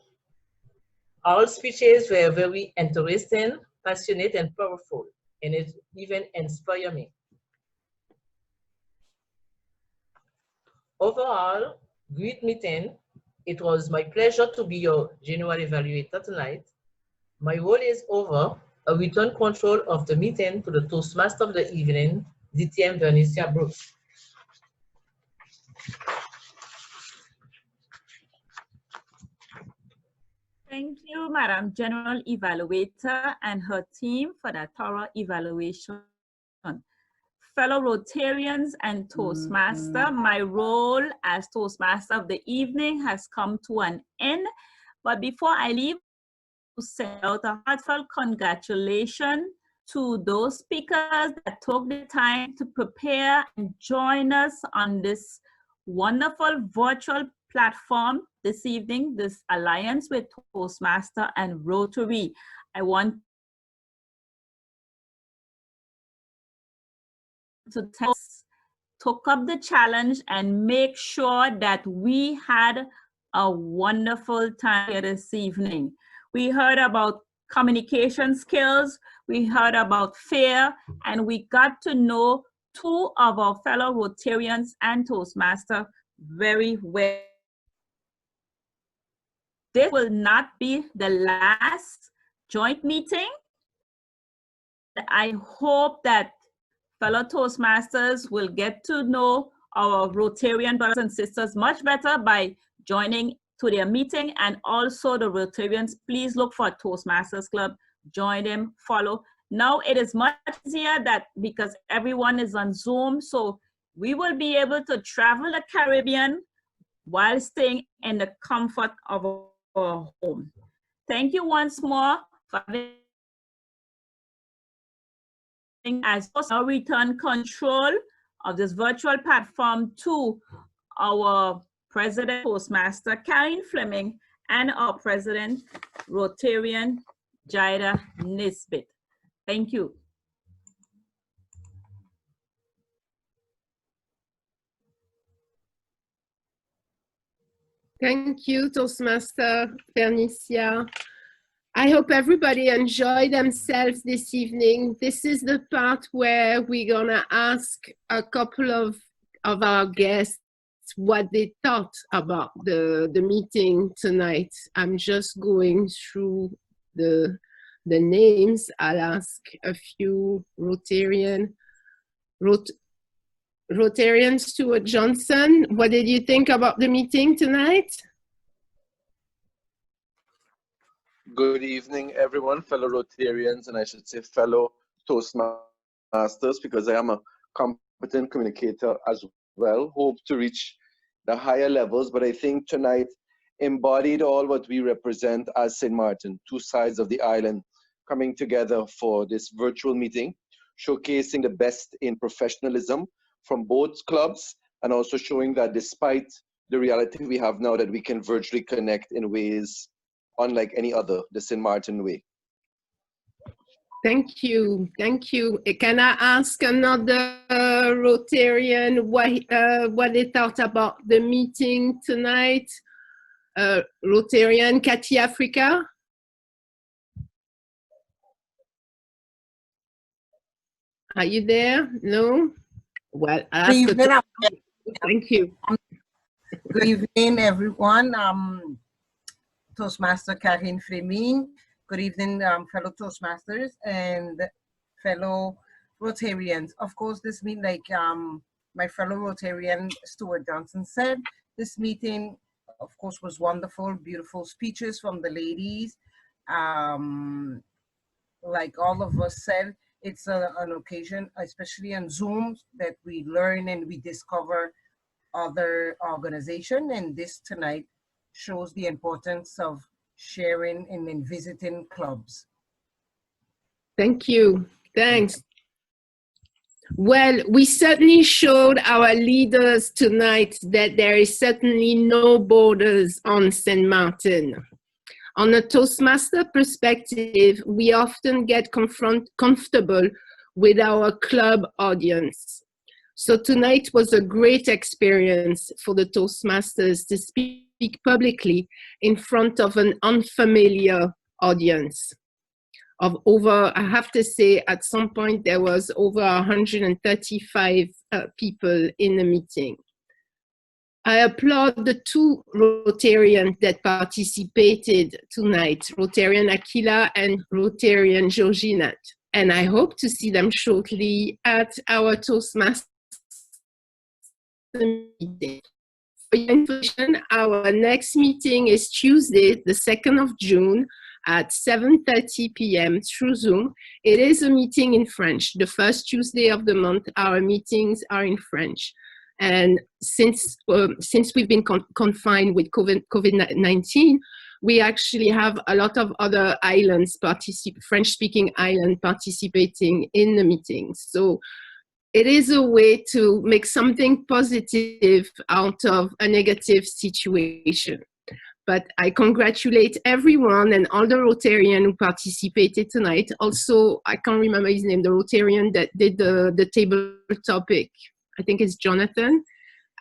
Speaker 13: All speeches were very interesting, passionate, and powerful, and it even inspired me. Overall, great meeting. It was my pleasure to be your general evaluator tonight. My role is over. A return control of the meeting to the Toastmaster of the evening, DTM Vernicia Brooks.
Speaker 6: Thank you, Madam General Evaluator and her team for that thorough evaluation. Fellow Rotarians and Toastmaster, my role as Toastmaster of the evening has come to an end. But before I leave, to send out a heartfelt congratulations to those speakers that took the time to prepare and join us on this wonderful virtual platform this evening, this alliance with Toastmaster and Rotary. I want to took up the challenge and make sure that we had a wonderful time here this evening. We heard about communication skills, we heard about fear, and we got to know two of our fellow Rotarians and Toastmasters very well. This will not be the last joint meeting. I hope that fellow Toastmasters will get to know our Rotarian brothers and sisters much better by joining to their meeting, and also the Rotarians, please look for a Toastmasters Club, join them, follow. Now it is much easier that because everyone is on Zoom, so we will be able to travel the Caribbean while staying in the comfort of our home. Thank you once more for having as now return control of this virtual platform to our President Toastmaster Karen Fleming and our President Rotarian Jaida Nisbet. Thank you.
Speaker 4: Thank you, Toastmaster Bernicia. I hope everybody enjoyed themselves this evening. This is the part where we're gonna ask a couple of our guests what they thought about the meeting tonight. I'm just going through the names. I'll ask a few Rotarian Stuart Johnson. What did you think about the meeting tonight?
Speaker 5: Good evening, everyone, fellow Rotarians, and I should say fellow Toastmasters, because I am a competent communicator as well. Hope to reach the higher levels, but I think tonight embodied all what we represent as St. Martin, two sides of the island coming together for this virtual meeting, showcasing the best in professionalism from both clubs, and also showing that despite the reality we have now, that we can virtually connect in ways unlike any other, the St. Martin way.
Speaker 4: Thank you, thank you. Can I ask another Rotarian what they thought about the meeting tonight? Rotarian Cathy Africa? Are you there? No? Well,
Speaker 11: Good evening.
Speaker 4: Thank you.
Speaker 11: Good evening, everyone. Toastmaster Karine Fleming. Good evening, fellow Toastmasters and fellow Rotarians. Of course, this meeting, like my fellow Rotarian Stuart Johnson said, this meeting, of course, was wonderful, beautiful speeches from the ladies. Like all of us said, it's an occasion, especially on Zoom, that we learn and we discover other organizations, and this tonight shows the importance of sharing and then visiting clubs.
Speaker 4: Thank you. Thanks. Well, we certainly showed our leaders tonight that there is certainly no borders on St. Martin. On a Toastmaster perspective, we often get comfortable with our club audience. So tonight was a great experience for the Toastmasters to speak publicly in front of an unfamiliar audience of over, I have to say, at some point there was over 135 people in the meeting. I applaud the two Rotarians that participated tonight, Rotarian Aquila and Rotarian Georginat, and I hope to see them shortly at our Toastmasters meeting. For your information, our next meeting is Tuesday, the 2nd of June at 7:30 p.m. through Zoom. It is a meeting in French. The first Tuesday of the month, our meetings are in French. And since we've been confined with COVID-19, we actually have a lot of other islands, French-speaking islands participating in the meetings. So it is a way to make something positive out of a negative situation. But I congratulate everyone and all the Rotarians who participated tonight. Also, I can't remember his name, the Rotarian that did the table topic. I think it's Jonathan.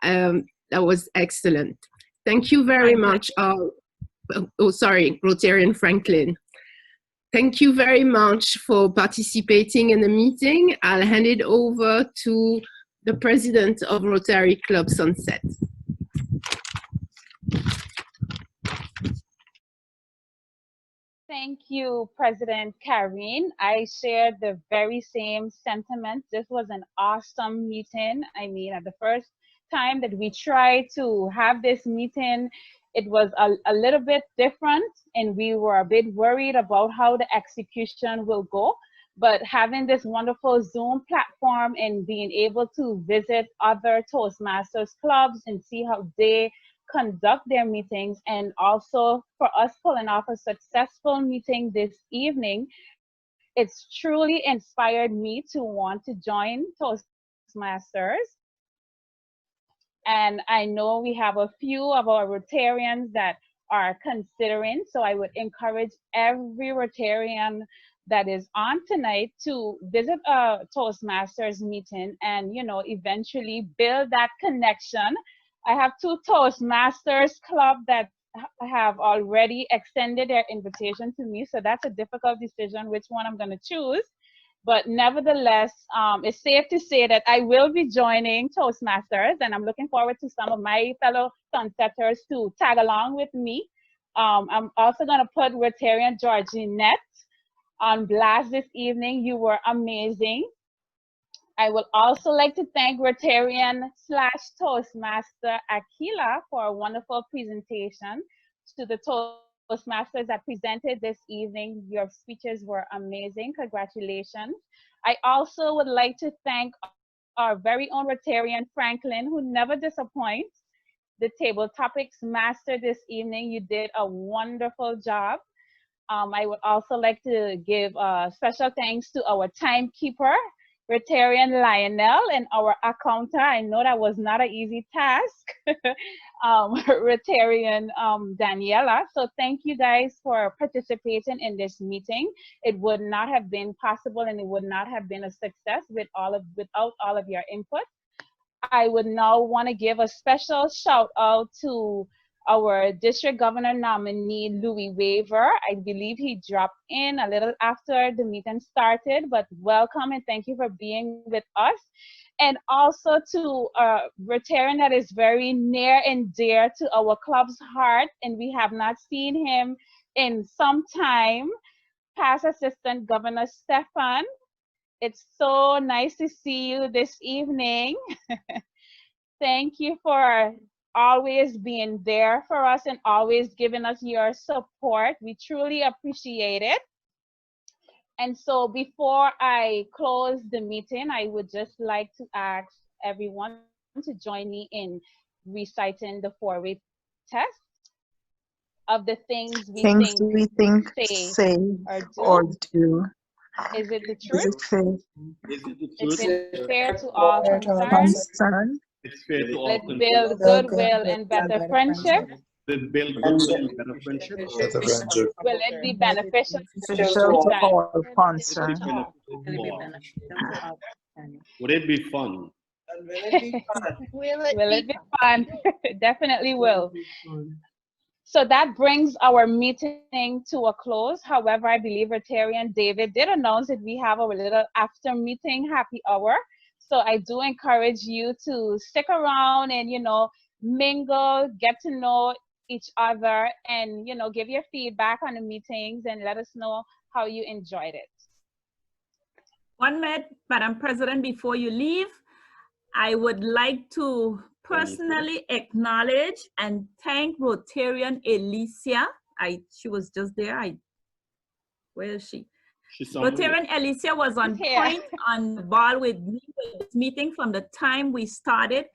Speaker 4: That was excellent. Thank you very much. Rotarian Franklin. Thank you very much for participating in the meeting. I'll hand it over to the president of Rotary Club Sunset.
Speaker 12: Thank you, President Karine. I share the very same sentiments. This was an awesome meeting. I mean, at the first time that we tried to have this meeting, it was a little bit different, and we were a bit worried about how the execution will go. But having this wonderful Zoom platform and being able to visit other Toastmasters clubs and see how they conduct their meetings, and also for us pulling off a successful meeting this evening, it's truly inspired me to want to join Toastmasters. And I know we have a few of our Rotarians that are considering, so I would encourage every Rotarian that is on tonight to visit a Toastmasters meeting and, you know, eventually build that connection. I have 2 Toastmasters club that have already extended their invitation to me, so that's a difficult decision which one I'm going to choose. But nevertheless, it's safe to say that I will be joining Toastmasters, and I'm looking forward to some of my fellow Sunsetters to tag along with me. I'm also going to put Rotarian Georginette on blast this evening. You were amazing. I would also like to thank Rotarian/Toastmaster Akila for a wonderful presentation. To the Toastmasters that presented this evening, your speeches were amazing. Congratulations. I also would like to thank our very own Rotarian Franklin, who never disappoints. The table topics master this evening, you did a wonderful job. I would also like to give special thanks to our timekeeper, Rotarian Lionel, and our accountant. I know that was not an easy task, Rotarian Daniela. So thank you guys for participating in this meeting. It would not have been possible, and it would not have been a success without all of your input. I would now want to give a special shout out to our district governor nominee, Louis Waver. I believe he dropped in a little after the meeting started, but welcome and thank you for being with us. And also to a Rotarian that is very near and dear to our club's heart, and we have not seen him in some time, Past Assistant Governor Stefan. It's so nice to see you this evening. Thank you for always being there for us and always giving us your support. We truly appreciate it. And so before I close the meeting, I would just like to ask everyone to join me in reciting the 4-way test of the things we think, say, or do. Is it the truth?
Speaker 17: Is it fair?
Speaker 12: Is it fair to all concerned?
Speaker 17: It's fair to all
Speaker 12: Let's
Speaker 17: concerned.
Speaker 12: build goodwill and better friendship.
Speaker 17: Let's build goodwill and better friendship.
Speaker 12: Will it be beneficial
Speaker 17: to
Speaker 12: all
Speaker 17: concerned? Would it be fun?
Speaker 12: Will it be fun? Definitely will. So that brings our meeting to a close. However, I believe Rotarian David did announce that we have our little after meeting happy hour. So I do encourage you to stick around and, you know, mingle, get to know each other, and, you know, give your feedback on the meetings and let us know how you enjoyed it.
Speaker 6: 1 minute, Madam President, before you leave, I would like to personally acknowledge and thank Rotarian Alicia. She was just there. Where is she? Rotarian Alicia was on point, on the ball with me with this meeting from the time we started.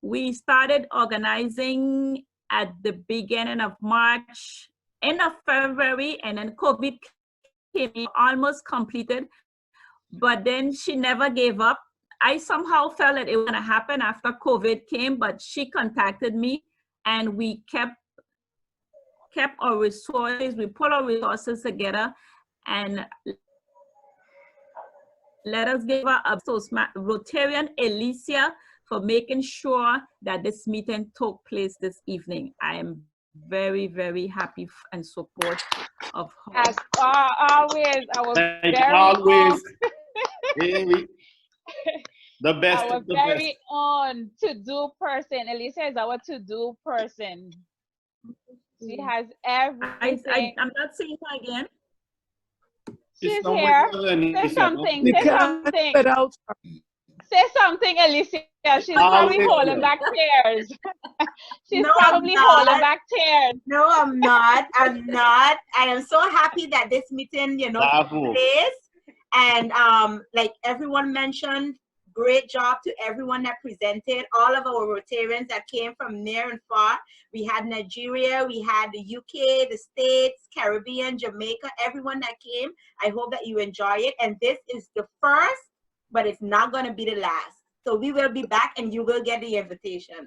Speaker 6: We started organizing at the beginning of March, end of February, and then COVID came, almost completed, but then she never gave up. I somehow felt that it was gonna happen after COVID came, but she contacted me, and we kept our resources, we put our resources together, and let us give her a Rotarian Alicia for making sure that this meeting took place this evening. I am very, very happy and support of her.
Speaker 12: As always, I was
Speaker 17: Like
Speaker 12: very
Speaker 17: always. Hey, the best
Speaker 12: our
Speaker 17: of the
Speaker 12: very
Speaker 17: best.
Speaker 12: own to-do person. Alicia is our to-do person. She has everything.
Speaker 6: I'm not seeing her again.
Speaker 12: She's
Speaker 17: It's not
Speaker 12: here.
Speaker 17: with Alicia,
Speaker 12: Say
Speaker 17: no?
Speaker 12: something.
Speaker 17: We
Speaker 12: Say
Speaker 17: can't
Speaker 12: something.
Speaker 4: without
Speaker 12: Say something, Alicia. She's probably
Speaker 17: Alicia.
Speaker 12: holding back tears. She's
Speaker 22: No, I'm
Speaker 12: probably
Speaker 22: not.
Speaker 12: holding back tears.
Speaker 22: No, I'm not. I'm not. I am so happy that this meeting, took
Speaker 17: Bravo.
Speaker 22: place. And like everyone mentioned, great job to everyone that presented, all of our Rotarians that came from near and far. We had Nigeria, we had the UK, the States, Caribbean, Jamaica, everyone that came. I hope that you enjoy it. And this is the first, but it's not going to be the last. So we will be back and you will get the invitation.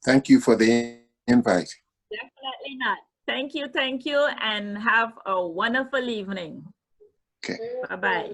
Speaker 18: Thank you for the invite.
Speaker 6: Definitely not. Thank you, and have a wonderful evening.
Speaker 18: Okay.
Speaker 6: Bye-bye.